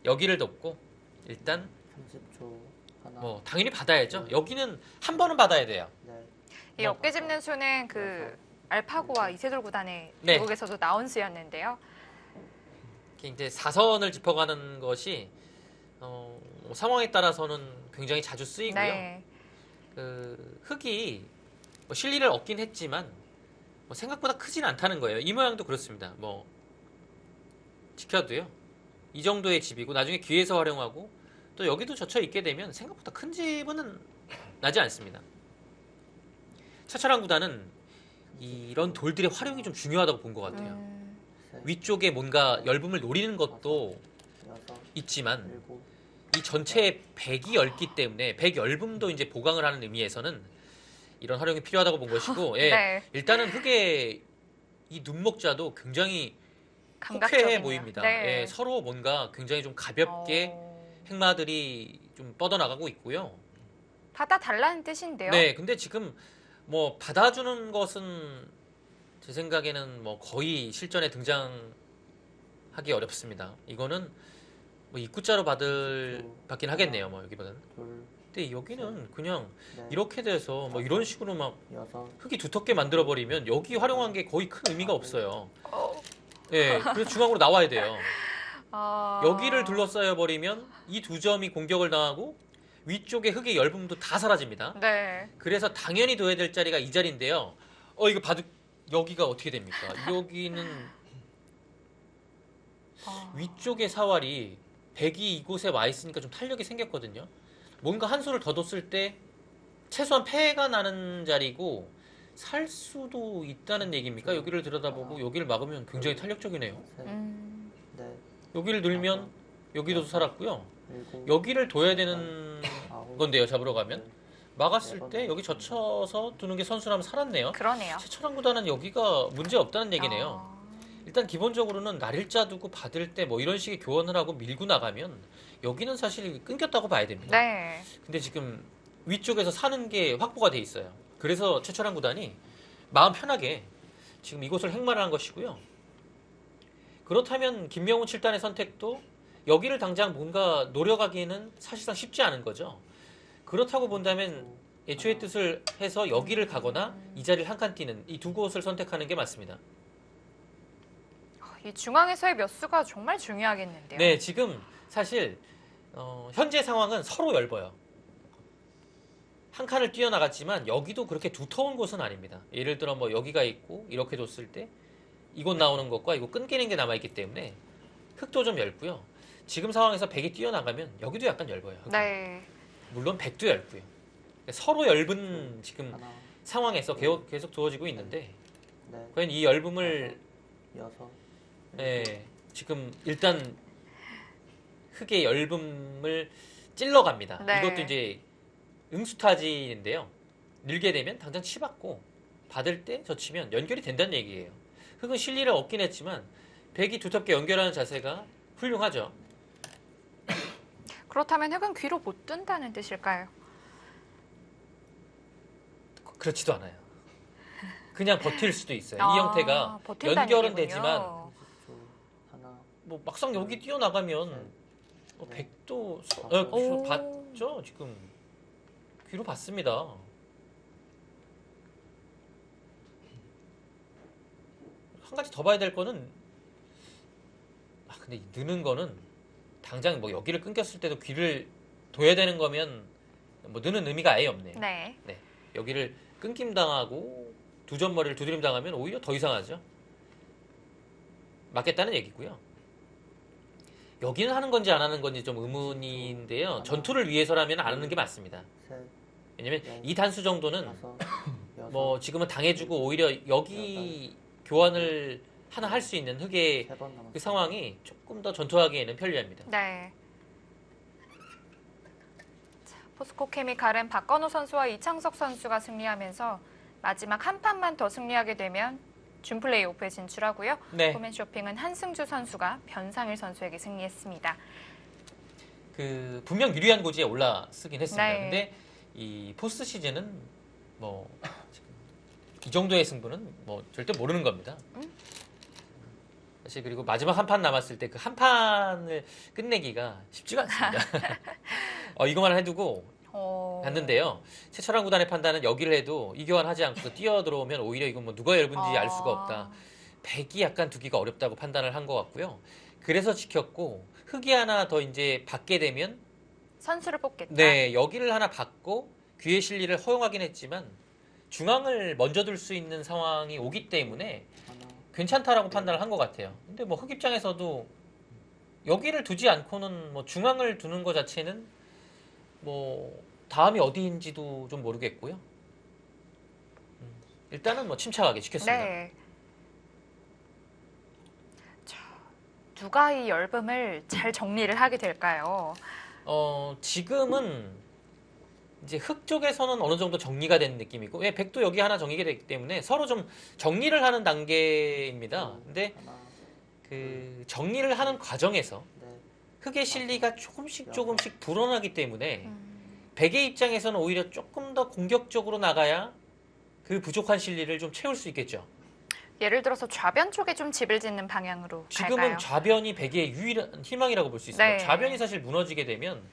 C: 여기를 덮고 일단
D: 30초. 하나,
C: 뭐 당연히 받아야죠. 여기는 한 번은 받아야 돼요.
D: 넷,
A: 이 어깨 짚는 수는 그 알파고와 이세돌 구단의
C: 네.
A: 대국에서도 나온 수였는데요.
C: 이렇게 이제 사선을 짚어가는 것이 상황에 따라서는 굉장히 자주 쓰이고요.
A: 네.
C: 그 흑이 뭐 실리를 얻긴 했지만 뭐 생각보다 크진 않다는 거예요. 이 모양도 그렇습니다. 뭐 지켜도요. 이 정도의 집이고 나중에 귀에서 활용하고 또 여기도 젖혀 있게 되면 생각보다 큰 집은 나지 않습니다. 차철한 구단은 이런 돌들의 활용이 좀 중요하다고 본 것 같아요.
D: 셋,
C: 위쪽에 뭔가 열분을 노리는 것도
D: 여섯,
C: 있지만
D: 일곱,
C: 이 전체에 백이 얽기 때문에 백 열분도 이제 보강을 하는 의미에서는 이런 활용이 필요하다고 본 것이고 예,
A: 네.
C: 일단은 흑의 이 눈목자도 굉장히
A: 감각적이네요.
C: 호쾌해 보입니다.
A: 네.
C: 예, 서로 뭔가 굉장히 좀 가볍게 행마들이 좀 뻗어나가고 있고요.
A: 받아달라는 뜻인데요.
C: 네, 근데 지금 뭐 받아주는 것은 제 생각에는 뭐 거의 실전에 등장하기 어렵습니다. 이거는 뭐 입구자로 받긴 하겠네요. 뭐 여기보다는.
D: 둘,
C: 근데 여기는 그냥
D: 넷,
C: 이렇게 돼서 뭐 이런 식으로 막
D: 여섯,
C: 흙이 두텁게 만들어 버리면 여기 활용한 게 거의 큰 의미가 없어요. 예, 그래서 중앙으로 나와야 돼요. 여기를 둘러싸여 버리면 이 두 점이 공격을 당하고 위쪽에 흙의 열분도 다 사라집니다.
A: 네.
C: 그래서 당연히 둬야 될 자리가 이 자리인데요. 이거 여기가 어떻게 됩니까? 여기는 위쪽의 사활이 백이 이곳에 와 있으니까 좀 탄력이 생겼거든요. 뭔가 한 수를 더 뒀을 때 최소한 패가 나는 자리고 살 수도 있다는 얘기입니까? 여기를 들여다보고 여기를 막으면 굉장히 탄력적이네요.
D: 셋, 넷,
C: 여기를 늘면 여기도 살았고요.
D: 일곱,
C: 여기를 둬야 되는
D: 아홉,
C: 건데요. 잡으러 가면
D: 열.
C: 막았을 때 여기 젖혀서 두는 게 선수라면 살았네요.
A: 그러네요.
C: 최철한 구단은 여기가 문제 없다는 얘기네요.
A: 아,
C: 일단 기본적으로는 날일자 두고 받을 때 뭐 이런 식의 교환을 하고 밀고 나가면 여기는 사실 끊겼다고 봐야 됩니다.
A: 네.
C: 근데 지금 위쪽에서 사는 게 확보가 돼 있어요. 그래서 최철한 구단이 마음 편하게 지금 이곳을 행마를 한 것이고요. 그렇다면 김명훈 7단의 선택도 여기를 당장 뭔가 노려가기에는 사실상 쉽지 않은 거죠. 그렇다고 본다면 애초의 뜻을 해서 여기를 가거나 이 자리를 한 칸 뛰는 이 두 곳을 선택하는 게 맞습니다.
A: 이 중앙에서의 몇 수가 정말 중요하겠는데요.
C: 네, 지금 사실 현재 상황은 서로 얇아요. 한 칸을 뛰어나갔지만 여기도 그렇게 두터운 곳은 아닙니다. 예를 들어 뭐 여기가 있고 이렇게 뒀을 때 이곳 나오는 것과 이거 끊기는 게 남아있기 때문에 흙도 좀 얇고요. 지금 상황에서 백이 뛰어나가면 여기도 약간 얇아요. 흙은.
A: 네.
C: 물론 백도 얇고요. 서로 얇은 지금
D: 하나,
C: 상황에서 계속 두어지고 있는데
D: 넷,
C: 과연 이 얇음을
D: 여섯,
C: 지금 일단 흙의 얇음을 찔러갑니다.
A: 네.
C: 이것도 이제 응수타진인데요. 늘게 되면 당장 치받고 받을 때 젖히면 연결이 된다는 얘기예요. 흙은 실리를 얻긴 했지만 백이 두텁게 연결하는 자세가 훌륭하죠.
A: 그렇다면 흙은 귀로 못 뜬다는 뜻일까요?
C: 그렇지도 않아요. 그냥 버틸 수도 있어요.
A: 아,
C: 이 형태가
A: 버틴다는
C: 연결은
A: 얘기군요.
C: 되지만
D: 20초, 하나,
C: 뭐 막상 여기 뛰어나가면 백도 귀로
A: 오.
C: 봤죠? 지금 귀로 봤습니다. 한 가지 더 봐야 될 거는 근데 느는 거는 당장 뭐 여기를 끊겼을 때도 귀를 둬야 되는 거면 뭐 느는 의미가 아예 없네요.
A: 네.
C: 여기를 끊김 당하고 두 점머리를 두드림 당하면 오히려 더 이상하죠. 맞겠다는 얘기고요. 여기는 하는 건지 안 하는 건지 좀 의문인데요. 전투를 위해서라면 안 하는 게 맞습니다.
D: 셋,
C: 왜냐면 이 단수 정도는
D: 다섯, 여섯,
C: 뭐 지금은 당해주고 오히려 여기 교환을 하나 할 수 있는 흙의
D: 세번 남았어요.
C: 그 상황이 조금 더 전투하기에는 편리합니다.
A: 네. 자, 포스코 케미칼은 박건우 선수와 이창석 선수가 승리하면서 마지막 한 판만 더 승리하게 되면 준 플레이오프에 진출하고요.
C: 네.
A: 포맨 쇼핑은 한승주 선수가 변상일 선수에게 승리했습니다.
C: 그 분명 유리한 고지에 올라서긴 했습니다.
A: 네.
C: 근데 이 포스트 시즌은 뭐 지금 이 정도의 승부는 뭐 절대 모르는 겁니다. 사실 그리고 마지막 한 판 남았을 때 그 한 판을 끝내기가 쉽지가 않습니다. 이거만 해두고 갔는데요. 최철한 구단의 판단은 여기를 해도 이 교환하지 않고 뛰어 들어오면 오히려 이건 뭐 누가 얇은지 알 수가 없다. 백이 약간 두기가 어렵다고 판단을 한 것 같고요. 그래서 지켰고 흙이 하나 더 이제 받게 되면
A: 선수를 뽑겠다.
C: 네 여기를 하나 받고 귀의 실리를 허용하긴 했지만 중앙을 먼저 둘 수 있는 상황이 오기 때문에
D: 하나,
C: 괜찮다라고 판단을 한 것 같아요. 근데 뭐 흙 입장에서도 여기를 두지 않고는 뭐 중앙을 두는 것 자체는 뭐 다음이 어디인지도 좀 모르겠고요. 일단은 뭐 침착하게 지켰습니다.
A: 네. 자, 누가 이 얇음을 잘 정리를 하게 될까요?
C: 지금은 이제 흙 쪽에서는 어느 정도 정리가 된 느낌이고, 왜 백도 여기 하나 정리가 됐기 때문에 서로 좀 정리를 하는 단계입니다. 근데
D: 하나,
C: 그 정리를 하는 과정에서
D: 넷,
C: 흙의 실리가 조금씩 불어나기 때문에
A: 음.
C: 백의 입장에서는 오히려 조금 더 공격적으로 나가야 그 부족한 실리를 좀 채울 수 있겠죠.
A: 예를 들어서 좌변 쪽에 좀 집을 짓는 방향으로
C: 지금은
A: 갈까요?
C: 좌변이 백의 유일한 희망이라고 볼 수 있습니다.
A: 네.
C: 좌변이 사실 무너지게 되면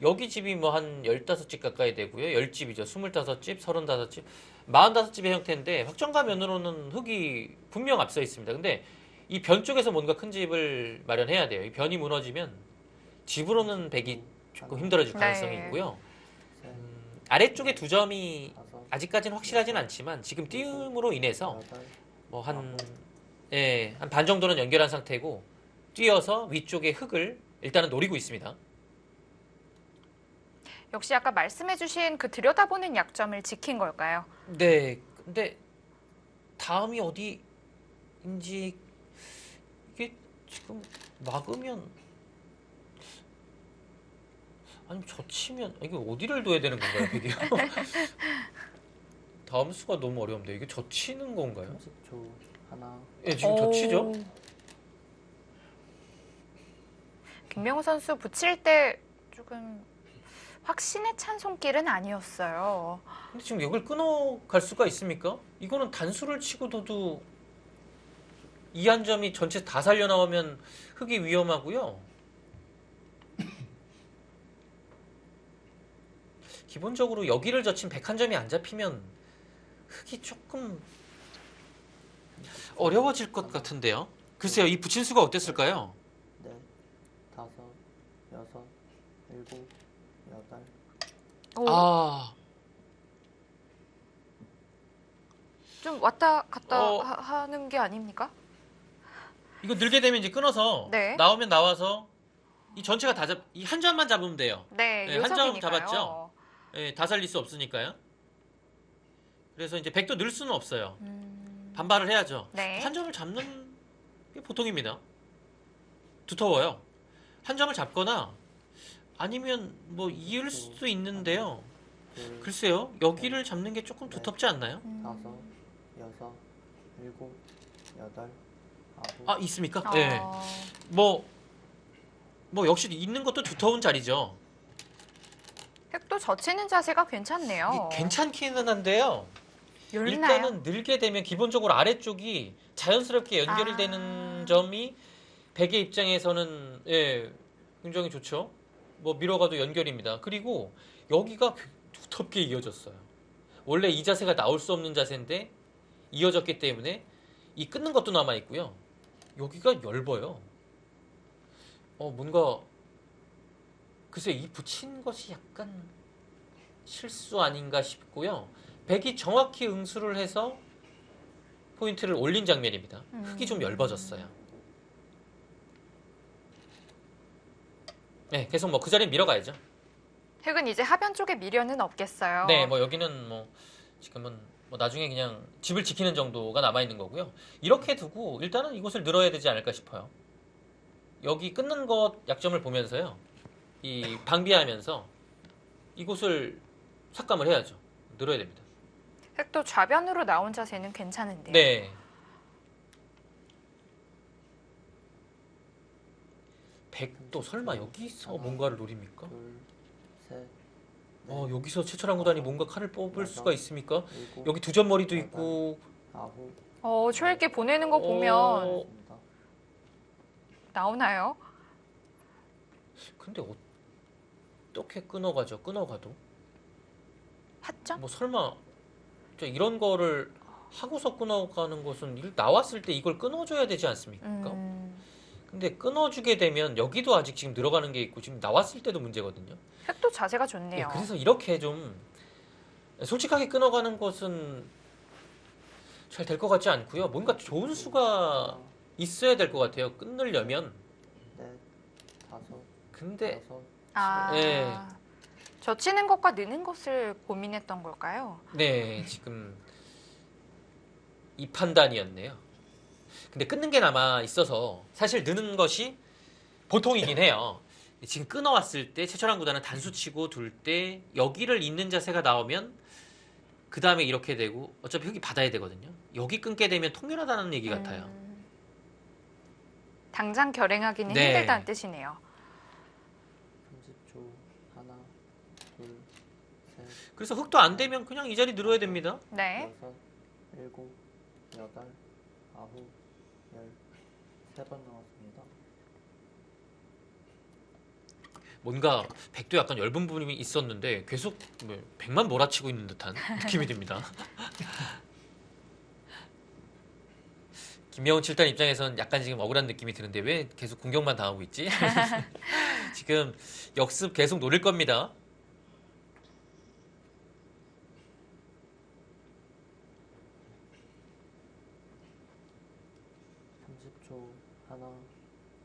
C: 여기 집이 뭐 한 15집 가까이 되고요. 10집이죠. 25집, 35집, 45집의 형태인데 확정가 면으로는 흙이 분명 앞서 있습니다. 근데 이 변 쪽에서 뭔가 큰 집을 마련해야 돼요. 이 변이 무너지면 집으로는 백이 조금 힘들어질
A: 네.
C: 가능성이 있고요.
D: 셋,
C: 아래쪽에 두 점이
D: 다섯,
C: 아직까지는 확실하진 않지만 지금 띄움으로 인해서
D: 여덟,
C: 뭐 한 반 정도는 연결한 상태고 뛰어서 위쪽에 흙을 일단은 노리고 있습니다.
A: 역시 아까 말씀해주신 그 들여다보는 약점을 지킨 걸까요?
C: 네, 근데 다음이 어디인지 이게 지금 막으면 아니면 젖히면 이게 어디를 둬야 되는 건가요, 이게요? 다음 수가 너무 어려운데 이게 젖히는 건가요?
D: 30초. 하나,
C: 예, 지금 젖히죠.
A: 김명우 선수 붙일 때 조금 확신에 찬 손길은 아니었어요.
C: 근데 지금 여길 끊어갈 수가 있습니까? 이거는 단수를 치고 둬도 이 한 점이 전체 다 살려 나오면 흙이 위험하고요. 기본적으로 여기를 젖힌 101점이 안 잡히면 흙이 조금 어려워질 것 같은데요. 글쎄요, 이 붙인 수가 어땠을까요?
D: 넷, 다섯, 여섯, 일곱, 여덟,
A: 오,
C: 아,
A: 좀 왔다 갔다
C: 어.
A: 하는 게 아닙니까?
C: 이거 늘게 되면 이제 끊어서
A: 네.
C: 나오면 나와서 이 전체가 이 한 점만 잡으면 돼요.
A: 네,
C: 네, 한점
A: 요석이니까요.
C: 잡았죠? 예, 다 살릴 수 없으니까요. 그래서 이제 100도 늘 수는 없어요. 반발을 해야죠.
A: 네.
C: 한 점을 잡는 게 보통입니다. 두터워요. 한 점을 잡거나 아니면 뭐 이을 수도 있는데요.
D: 둘,
C: 글쎄요, 여기를 잡는 게 조금 두텁지 않나요?
D: 다섯, 여섯, 일곱, 여덟, 아홉,
C: 아, 있습니까?
A: 어,
C: 네. 뭐 역시 있는 것도 두터운 자리죠.
A: 획도 젖히는 자세가 괜찮네요.
C: 이게 괜찮기는 한데요.
A: 율나요?
C: 일단은 늘게 되면 기본적으로 아래쪽이 자연스럽게 연결이
A: 아.
C: 되는 점이 백의 입장에서는 굉장히 좋죠. 뭐 밀어가도 연결입니다. 그리고 여기가 두텁게 이어졌어요. 원래 이 자세가 나올 수 없는 자세인데 이어졌기 때문에 이 끊는 것도 남아 있고요. 여기가 엷어요. 뭔가 글쎄 이 붙인 것이 약간 실수 아닌가 싶고요. 백이 정확히 응수를 해서 포인트를 올린 장면입니다. 흙이 좀 엷어졌어요. 네, 계속 뭐 그 자리에 밀어가야죠.
A: 획은 이제 하변 쪽에 미련은 없겠어요.
C: 네, 뭐 여기는 뭐 지금은 뭐 나중에 그냥 집을 지키는 정도가 남아 있는 거고요. 이렇게 두고 일단은 이곳을 늘어야 되지 않을까 싶어요. 여기 끊는 것 약점을 보면서요. 이 방비하면서 이곳을 삭감을 해야죠. 늘어야 됩니다.
A: 획도 좌변으로 나온 자세는 괜찮은데요.
C: 네. 백도 설마 여기서 뭔가를 노립니까?
D: 둘, 셋, 넷,
C: 여기서 최철한 구단이 뭔가 칼을 뽑을 수가 있습니까?
D: 일곱,
C: 여기 두 점 머리도 있고.
D: 아홉,
A: 초읽기 보내는 거 보면
D: 있습니다.
A: 나오나요?
C: 근데 어떻게 끊어가죠? 끊어가도
A: 하점?
C: 뭐 설마 이런 거를 하고서 끊어가는 것은 나왔을 때 이걸 끊어줘야 되지 않습니까? 근데 끊어주게 되면 여기도 아직 지금 들어가는 게 있고 지금 나왔을 때도 문제거든요.
A: 획도 자세가 좋네요.
C: 그래서 이렇게 좀 솔직하게 끊어가는 것은 잘 될 것 같지 않고요. 뭔가 좋은 수가 있어야 될 것 같아요. 끊으려면.
D: 넷, 다섯,
C: 근데
D: 여섯,
A: 아,
C: 예.
A: 젖히는 것과 느는 것을 고민했던 걸까요?
C: 네, 지금 이 판단이었네요. 근데 끊는 게 남아 있어서 사실 느는 것이 보통이긴 해요. 지금 끊어왔을 때 최철한 구단은 단수 치고 둘 때 여기를 잇는 자세가 나오면 그 다음에 이렇게 되고 어차피 흙이 받아야 되거든요. 여기 끊게 되면 통렬하다는 얘기 같아요.
A: 당장 결행하기는
C: 네.
A: 힘들다는 뜻이네요.
D: 30초. 하나, 둘, 셋,
C: 그래서 흑도 안 되면 그냥 이 자리 늘어야 됩니다.
A: 네.
D: 여섯, 일곱, 여덟, 아홉, 열. 3번 남았습니다.
C: 뭔가 백도 약간 엷은 부분이 있었는데 계속 백만 몰아치고 있는 듯한 느낌이 듭니다. 김명훈 7단 입장에서는 약간 지금 억울한 느낌이 드는데 왜 계속 공격만 당하고 있지? 지금 역습 계속 노릴 겁니다.
D: 초. 하나,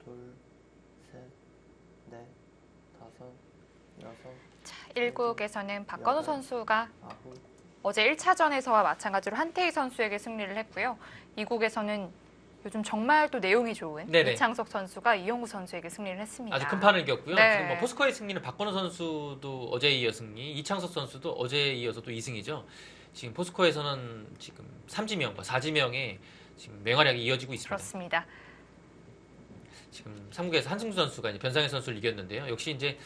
D: 둘, 셋, 넷, 다섯, 여섯,
A: 1국에서는 박건우
D: 여덟.
A: 선수가
D: 아홉,
A: 어제 1차전에서와 마찬가지로 한태희 선수에게 승리를 했고요. 2국에서는 요즘 정말 또 내용이 좋은
C: 네네.
A: 이창석 선수가 이용우 선수에게 승리를 했습니다.
C: 아주 큰 판을 이겼고요.
A: 네.
C: 지금 뭐 포스코의 승리는 박건우 선수도 어제 이어 승리, 이창석 선수도 어제 이어서 또 2승이죠. 지금 포스코에서는 지금 3지명과 4지명에 지금 맹활약이 이어지고 있습니다.
A: 그렇습니다.
C: 지금 3국에서 한승주 선수가 이제 변상현 선수를 이겼는데요. 역시 이제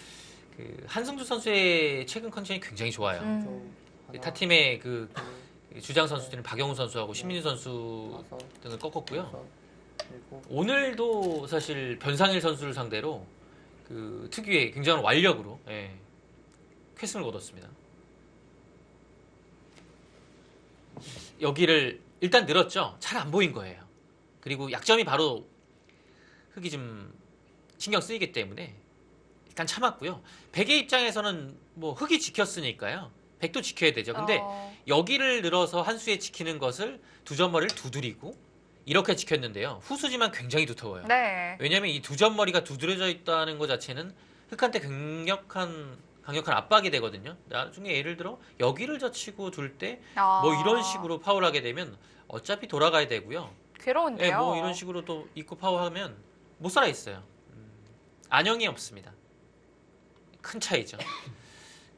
C: 그 한승주 선수의 최근 컨디션이 굉장히 좋아요.
D: 하나,
C: 타 팀의 그
D: 둘,
C: 주장 선수들은 박영우 선수하고 신민우 선수
D: 다섯,
C: 등을 꺾었고요.
D: 여섯, 일곱,
C: 오늘도 사실 변상일 선수를 상대로 그 특유의 굉장한 완력으로 쾌승을 거뒀습니다. 여기를 일단 늘었죠. 잘 안 보인 거예요. 그리고 약점이 바로 흙이 좀 신경 쓰이기 때문에 일단 참았고요. 백의 입장에서는 뭐 흙이 지켰으니까요. 백도 지켜야 되죠. 근데 여기를 늘어서 한 수에 지키는 것을 두 점머리를 두드리고 이렇게 지켰는데요. 후수지만 굉장히 두터워요.
A: 네.
C: 왜냐하면 이 두 점머리가 두드려져 있다는 것 자체는 흙한테 강력한 압박이 되거든요. 나중에 예를 들어 여기를 젖히고 둘 때 뭐 이런 식으로 파울하게 되면 어차피 돌아가야 되고요.
A: 괴로운데요.
C: 뭐 이런 식으로 또 입고 파울하면 못 살아 있어요. 안영이 없습니다. 큰 차이죠.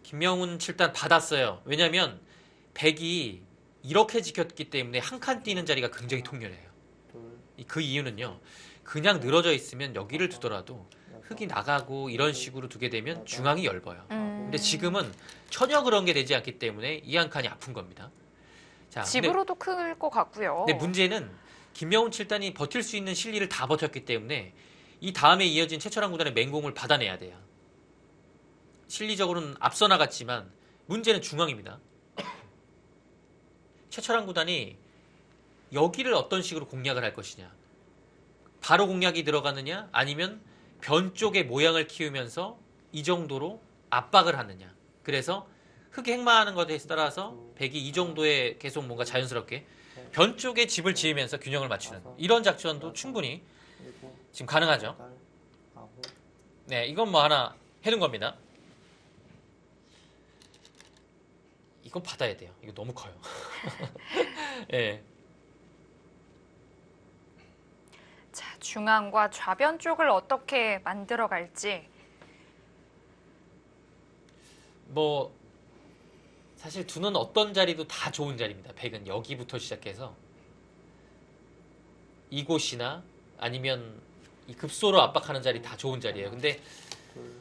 C: 김명훈 7단 받았어요. 왜냐하면 백이 이렇게 지켰기 때문에 한 칸 뛰는 자리가 굉장히 통렬해요.
D: 둘,
C: 그 이유는요. 그냥 늘어져 있으면 여기를 두더라도 흙이 나가고 이런 식으로 두게 되면 중앙이 엷어요. 근데 지금은 전혀 그런 게 되지 않기 때문에 이 한 칸이 아픈 겁니다. 자,
A: 집으로도 클 것 같고요.
C: 근데 문제는 김명훈 7단이 버틸 수 있는 실리를 다 버텼기 때문에 이 다음에 이어진 최철환 구단의 맹공을 받아내야 돼요. 실리적으로는 앞서 나갔지만 문제는 중앙입니다. 최철환 구단이 여기를 어떤 식으로 공략을 할 것이냐. 바로 공략이 들어가느냐 아니면 변 쪽의 모양을 키우면서 이 정도로 압박을 하느냐. 그래서 흙이 행마하는 것에 따라서 백이 이 정도의 계속 뭔가 자연스럽게 변 쪽에 집을 지으면서 균형을 맞추는 이런 작전도 충분히
D: 일곱,
C: 지금 가능하죠.
D: 여덟, 아홉,
C: 네, 이건 뭐 하나 해둔 겁니다. 이건 받아야 돼요. 이거 너무 커요. 네.
A: 자, 중앙과 좌변 쪽을 어떻게 만들어 갈지.
C: 뭐 사실 두는 어떤 자리도 다 좋은 자리입니다. 백은 여기부터 시작해서 이곳이나 아니면 이 급소로 압박하는 자리 다 좋은 자리예요. 근데
D: 둘,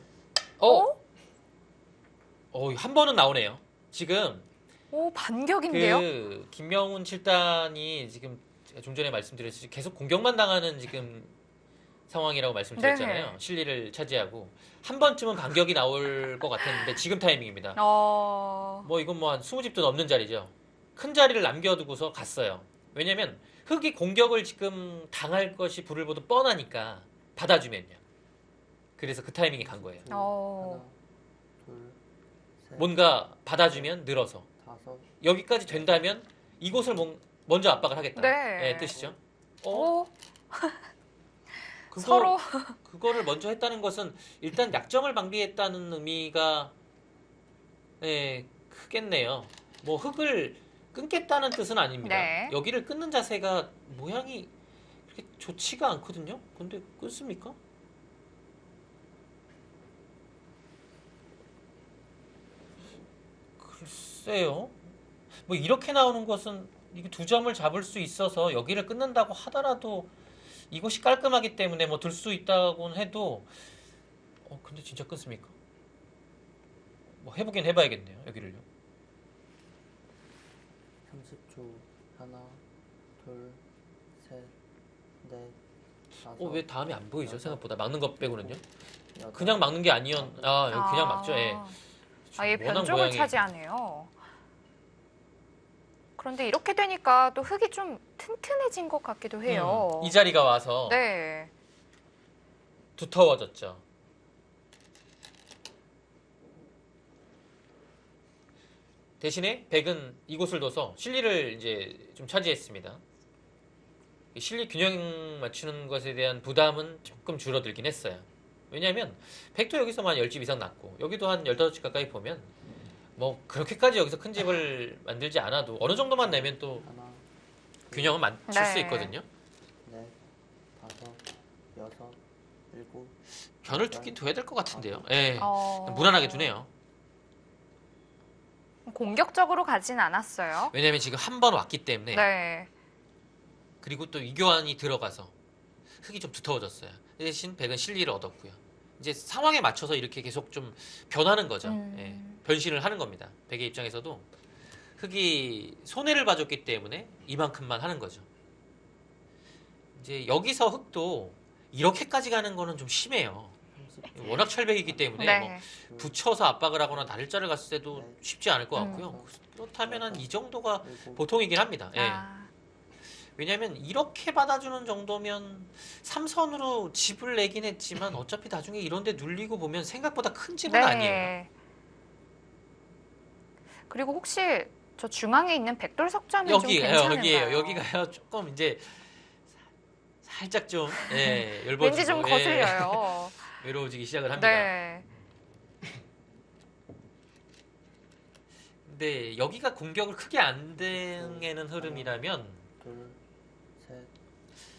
C: 한 번은 나오네요. 지금
A: 오, 반격인데요?
C: 그 김명훈 7단이 지금 제가 좀 전에 말씀드렸듯이 계속 공격만 당하는 지금 상황이라고 말씀드렸잖아요.
A: 네.
C: 실리를 차지하고 한 번쯤은 반격이 나올 것 같았는데 지금 타이밍입니다. 뭐 이건 뭐 한 20집도 넘는 자리죠. 큰 자리를 남겨두고서 갔어요. 왜냐면 흙이 공격을 지금 당할 것이 불을 보듯 뻔하니까 받아주면요. 그래서 그 타이밍에 간 거예요.
D: 하나, 둘, 셋,
C: 뭔가 받아주면 늘어서
D: 다섯,
C: 여기까지 된다면 이곳을 먼저 압박을 하겠다.
A: 네.
C: 뜻이죠.
A: 오,
C: 그거,
A: 서로
C: 그거를 먼저 했다는 것은 일단 약점을 방비했다는 의미가 크겠네요. 뭐 흙을 끊겠다는 뜻은 아닙니다.
A: 네.
C: 여기를 끊는 자세가 모양이 그렇게 좋지가 않거든요. 근데 끊습니까? 글쎄요. 뭐 이렇게 나오는 것은 이게 두 점을 잡을 수 있어서 여기를 끊는다고 하더라도 이곳이 깔끔하기 때문에 뭐 들 수 있다고는 해도 근데 진짜 끊습니까? 뭐 해보긴 해봐야겠네요. 여기를요.
D: 30초. 하나, 둘, 셋, 넷, 다섯.
C: 왜 다음이 안 보이죠?
D: 여섯,
C: 생각보다 막는 것 빼고는요.
D: 여덟,
C: 그냥 막는 게 아니었. 여기 그냥 막죠. 예.
A: 아예
C: 워낙
A: 변종을
C: 모양이-
A: 차지하네요. 그런데 이렇게 되니까 또 흙이 좀 튼튼해진 것 같기도 해요.
C: 이 자리가 와서
A: 네.
C: 두터워졌죠. 대신에 백은 이곳을 둬서 실리를 이제 좀 차지했습니다. 이 실리 균형 맞추는 것에 대한 부담은 조금 줄어들긴 했어요. 왜냐하면 백도 여기서만 10집 이상 났고 여기도 한 15집 가까이 보면 뭐 그렇게까지 여기서 큰 집을 만들지 않아도 어느 정도만 내면 또
D: 하나,
C: 균형은 맞출 수
A: 네.
C: 있거든요.
D: 넷, 다섯, 여섯, 일곱.
C: 견을 두긴 둬야 될 것 같은데요. 예.
A: 어,
C: 무난하게 두네요.
A: 공격적으로 가진 않았어요.
C: 왜냐하면 지금 한 번 왔기 때문에
A: 네.
C: 그리고 또 이교환이 들어가서 흙이 좀 두터워졌어요. 대신 백은 실리를 얻었고요. 이제 상황에 맞춰서 이렇게 계속 좀 변하는 거죠. 예, 변신을 하는 겁니다. 백의 입장에서도 흙이 손해를 봐줬기 때문에 이만큼만 하는 거죠. 이제 여기서 흙도 이렇게까지 가는 거는 좀 심해요. 워낙 철백이기 때문에
A: 네.
C: 뭐 붙여서 압박을 하거나 다리자를 갔을 때도 쉽지 않을 것 같고요.
D: 음.
C: 그렇다면 한 이 정도가
D: 일곱.
C: 보통이긴 합니다. 예.
A: 아,
C: 왜냐하면 이렇게 받아주는 정도면 삼선으로 집을 내긴 했지만 어차피 나중에 이런데 눌리고 보면 생각보다 큰 집은 아니에요.
A: 그리고 혹시 저 중앙에 있는 백돌 석자는 좀 괜찮은가요?
C: 여기에요. 여기가요. 조금 이제 살짝 좀 열버지고
A: 왠지 좀 거슬려요.
C: 외로워지기 시작을 합니다.
A: 네.
C: 근데 여기가 공격을 크게 안 당하는 흐름이라면
D: 둘, 셋,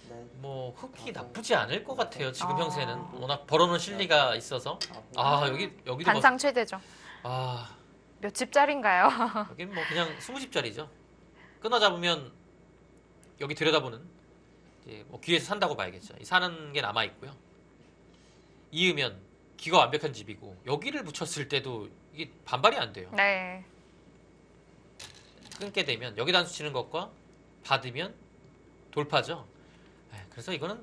D: 넷,
C: 뭐 흙이 나쁘지 않을 것 같아요. 지금
A: 아.
C: 형세는 워낙 벌어놓은 실리가 있어서
D: 아홉.
C: 여기도 뭐,
A: 반상 최대죠. 몇 집짜리인가요?
C: 여기는 뭐 그냥 20집짜리죠. 끊어 잡으면 여기 들여다보는 이제 뭐 귀에서 산다고 봐야겠죠. 이 사는 게 남아 있고요. 이으면 귀가 완벽한 집이고 여기를 붙였을 때도 이게 반발이 안 돼요.
A: 네.
C: 끊게 되면 여기 단수 치는 것과 받으면 돌파죠. 그래서 이거는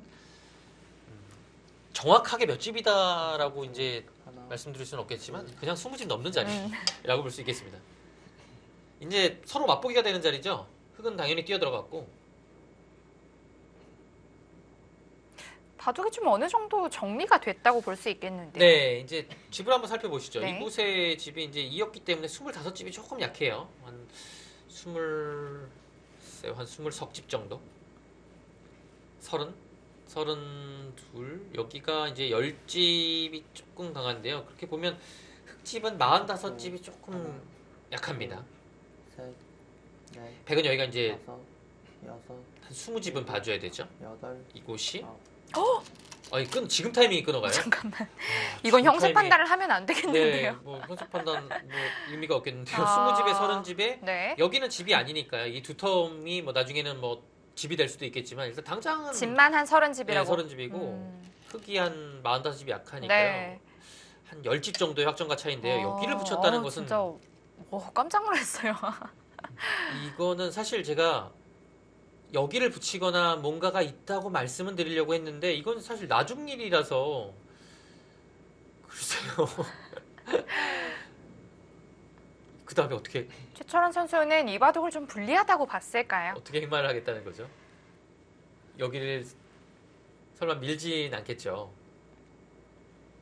C: 정확하게 몇 집이다라고 이제
D: 하나,
C: 말씀드릴 수는 없겠지만 그냥 20집 넘는 자리라고
A: 음.
C: 볼 수 있겠습니다. 이제 서로 맛보기가 되는 자리죠. 흙은 당연히 뛰어들어갔고
A: 바둑이 좀 어느 정도 정리가 됐다고 볼 수 있겠는데.
C: 네, 이제 집을 한번 살펴보시죠.
A: 네.
C: 이곳의 집이 이제 2였기 때문에 25집이 조금 약해요. 한 20석 정도? 32, 여기가 이제 10집이 조금 강한데요. 그렇게 보면 흙집은 45집이 조금 약합니다.
D: 셋, 넷,
C: 백은 여기가 이제
D: 다섯, 여섯,
C: 한 20집은 봐줘야 되죠.
D: 여덟,
C: 이곳이.
A: 어?
C: 지금 타이밍이 끊어가요?
A: 잠깐만. 이건
C: 지금
A: 형세
C: 타이밍이-
A: 판단을 하면 안
C: 네,
A: 되겠는데요.
C: 뭐 현수 판단 뭐 의미가 없겠는데요.
A: 아.
C: 20집에 30집에
A: 네.
C: 여기는 집이 아니니까요. 이 두 텀이 뭐 나중에는 뭐 집이 될 수도 있겠지만 일단 당장은
A: 집만 한 30집이라고.
C: 30집이고 흙이 한 45집이 약하니까요.
A: 네.
C: 한 10집 정도의 확정가 차이인데요. 여기를 붙였다는 것은
A: 진짜 깜짝 놀랐어요.
C: 이거는 사실 제가 여기를 붙이거나 뭔가가 있다고 말씀은 드리려고 했는데 이건 사실 나중 일이라서 글쎄요. 그 다음에 어떻게
A: 최철원 선수는 이 바둑을 좀 불리하다고 봤을까요?
C: 어떻게 행마를 하겠다는 거죠? 여기를 설마 밀진 않겠죠?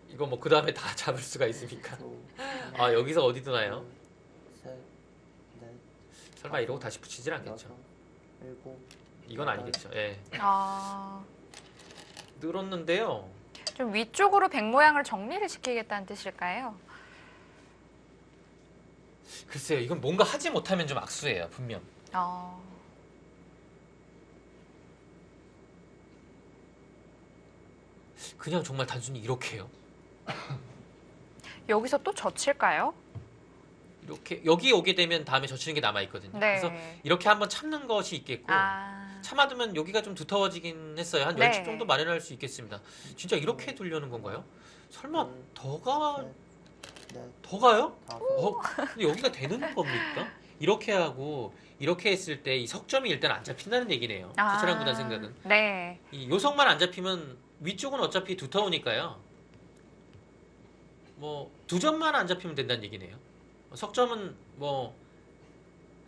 C: 이거 뭐 그 다음에 다 잡을 수가 있습니까?
D: 두,
C: 여기서 어디 두나요?
D: 셋, 넷,
C: 설마 이러고 다시 붙이질 않겠죠?
D: 여섯, 일곱.
C: 이건 아니겠죠. 예.
A: 아,
C: 늘었는데요.
A: 좀 위쪽으로 백 모양을 정리를 시키겠다는 뜻일까요?
C: 글쎄요, 이건 뭔가 하지 못하면 좀 악수예요, 분명.
A: 어,
C: 그냥 정말 단순히 이렇게요.
A: 여기서 또 젖힐까요?
C: 이렇게 여기 오게 되면 다음에 젖히는 게 남아 있거든요.
A: 네.
C: 그래서 이렇게 한번 참는 것이 있겠고
A: 아,
C: 참아두면 여기가 좀 두터워지긴 했어요. 한
A: 네.
C: 10집 정도 마련할 수 있겠습니다. 진짜 이렇게 둘려는 건가요? 설마 더
D: 넷,
C: 가요?
D: 다섯,
C: 근데 여기가 되는 겁니까? 이렇게 하고 이렇게 했을 때 이 석점이 일단 안 잡힌다는 얘기네요. 최철한 구단 생각은.
A: 네.
C: 이 요석만 안 잡히면 위쪽은 어차피 두터우니까요. 뭐 두 점만 안 잡히면 된다는 얘기네요. 석점은 뭐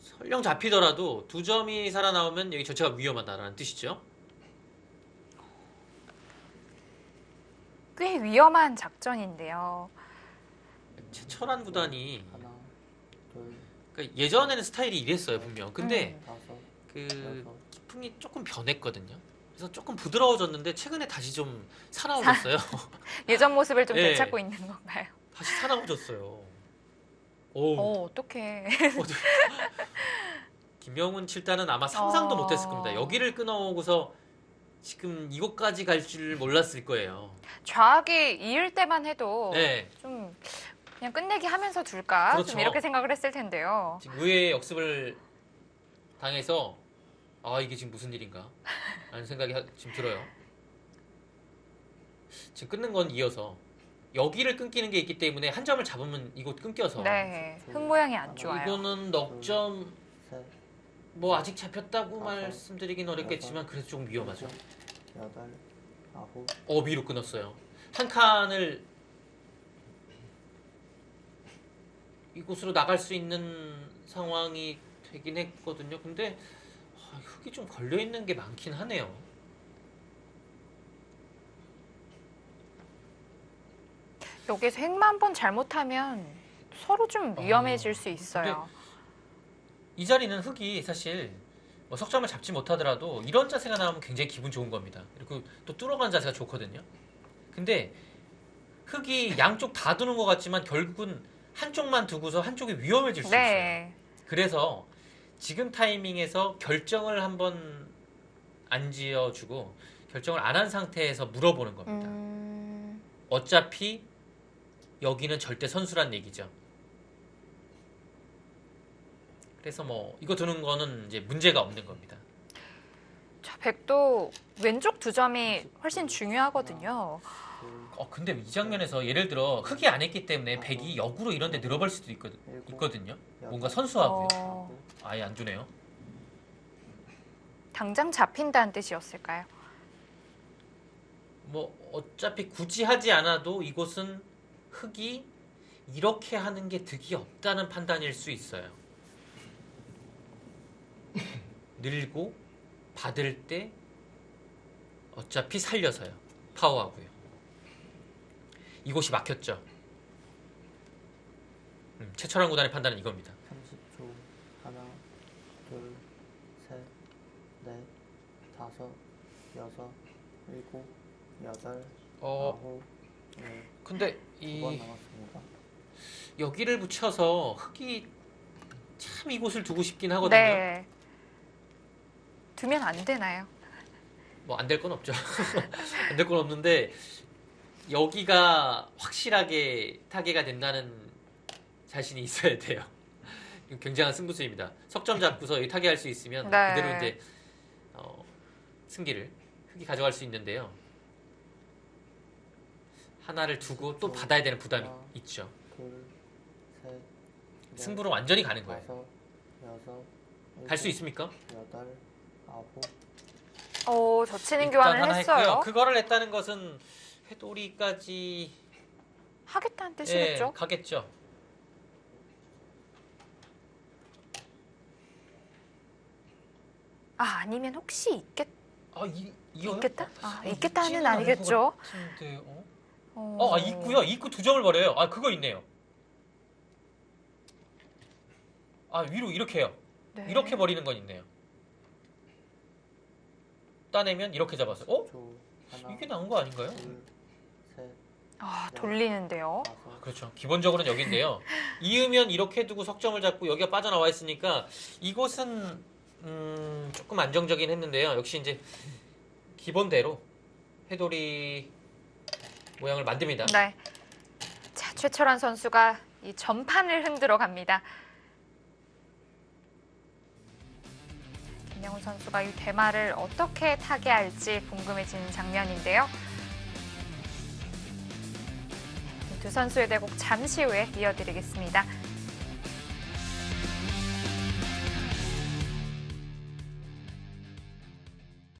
C: 설령 잡히더라도 두 점이 살아나오면 여기 전체가 위험하다라는 뜻이죠.
A: 꽤 위험한 작전인데요.
C: 최철한 구단이
D: 하나, 둘,
C: 그러니까 예전에는 스타일이 이랬어요 분명. 근데
D: 다섯,
C: 그
D: 여섯,
C: 기풍이 조금 변했거든요. 그래서 조금 부드러워졌는데 최근에 다시 좀 사나워졌어요.
A: 예전 모습을 좀
C: 네.
A: 되찾고 있는 건가요?
C: 다시 사나워졌어요. 오.
A: 어떡해.
C: 김명훈 7단은 아마 상상도
A: 어.
C: 못했을 겁니다. 여기를 끊어오고서 지금 이곳까지 갈 줄 몰랐을 거예요.
A: 좌악이 이을 때만 해도
C: 네.
A: 좀 그냥 끝내기 하면서 둘까?
C: 그렇죠.
A: 좀 이렇게 생각을 했을 텐데요.
C: 지금 의외의 역습을 당해서 아 이게 지금 무슨 일인가 라는 생각이 지금 들어요. 지금 끊는 건 이어서 여기를 끊기는 게 있기 때문에 한 점을 잡으면 이곳 끊겨서
A: 네. 흙 모양이 안 좋아요.
C: 이거는 넉점
D: 셋,
C: 뭐 아직 잡혔다고
D: 다섯,
C: 말씀드리긴 어렵겠지만 그래도 조금 위험하죠.
D: 일곱, 여덟, 아홉,
C: 위로 끊었어요. 한 칸을 이곳으로 나갈 수 있는 상황이 되긴 했거든요. 근데 흙이 좀 걸려 있는 게 많긴 하네요.
A: 여기서 획만 번 잘못하면 서로 좀 위험해질 수 있어요.
C: 이 자리는 흙이 사실 뭐 석점을 잡지 못하더라도 이런 자세가 나오면 굉장히 기분 좋은 겁니다. 그리고 또 뚫어가는 자세가 좋거든요. 근데 흙이 양쪽 다 두는 것 같지만 결국은 한쪽만 두고서 한쪽이 위험해질 수 있어요.
A: 네.
C: 그래서 지금 타이밍에서 결정을 한번 안 지어주고 결정을 안 한 상태에서 물어보는 겁니다. 어차피 여기는 절대 선수란 얘기죠. 그래서 뭐 이거 두는 거는 이제 문제가 없는 겁니다.
A: 자, 백도 왼쪽 두 점이 훨씬 중요하거든요.
D: 둘,
C: 근데 이 장면에서 예를 들어 흙이 안 했기 때문에 백이 역으로 이런 데 늘어볼 수도 있거든요. 뭔가 선수하고요.
A: 어,
C: 아예 안 주네요.
A: 당장 잡힌다는 뜻이었을까요?
C: 뭐 어차피 굳이 하지 않아도 이곳은 흙이 이렇게 하는 게 득이 없다는 판단일 수 있어요. 늘고 받을 때 어차피 살려서요. 파워하고요. 이곳이 막혔죠. 최철한 구단의 판단은 이겁니다.
D: 30초. 하나, 둘, 셋, 넷, 다섯, 여섯, 일곱, 여덟, 아홉, 열.
C: 근데
D: 9번 남았습니다.
C: 여기를 붙여서 흙이 참 이곳을 두고 싶긴 하거든요.
A: 네. 두면 안 되나요?
C: 뭐 안 될 건 없죠. 안 될 건 없는데 여기가 확실하게 타개가 된다는 자신이 있어야 돼요. 이거 굉장한 승부수입니다. 석점 잡고서 여기 타개할 수 있으면
A: 네.
C: 그대로 이제 승기를 흙이 가져갈 수 있는데요. 하나를 두고 또 받아야 되는 부담이 있죠.
D: 둘, 셋, 넷,
C: 승부로 완전히 가는 거예요.
D: 다섯, 여섯,
C: 갈 수
D: 일곱,
C: 있습니까?
D: 여덟, 아홉,
A: 젖히는
C: 일단
A: 교환을
C: 하나
A: 했어요.
C: 했고요. 그거를 했다는 것은 회돌이까지
A: 하겠다는 뜻이겠죠?
C: 가겠죠.
A: 아니면 혹시
C: 이거요?
A: 있겠다? 있겠다는
C: 있지는
A: 아니겠죠?
C: 않은 것 같은데,
A: 어.
C: 있고요. 두 점을 버려요. 그거 있네요. 위로 이렇게 해요.
A: 네.
C: 이렇게 버리는 건 있네요. 따내면 이렇게 잡았어요.
D: 10초. 하나,
C: 이게 나은 거 아닌가요?
D: 둘, 셋,
A: 돌리는데요.
D: 다섯,
C: 그렇죠. 기본적으로는 여기인데요. 이으면 이렇게 두고 석점을 잡고 여기가 빠져나와 있으니까 이곳은 조금 안정적이긴 했는데요. 역시 이제 기본대로 해돌이 모양을 만듭니다.
A: 네. 자, 최철환 선수가 이 전판을 흔들어 갑니다. 이영훈 선수가 이 대마를 어떻게 타게 할지 궁금해지는 장면인데요. 두 선수의 대국 잠시 후에 이어드리겠습니다.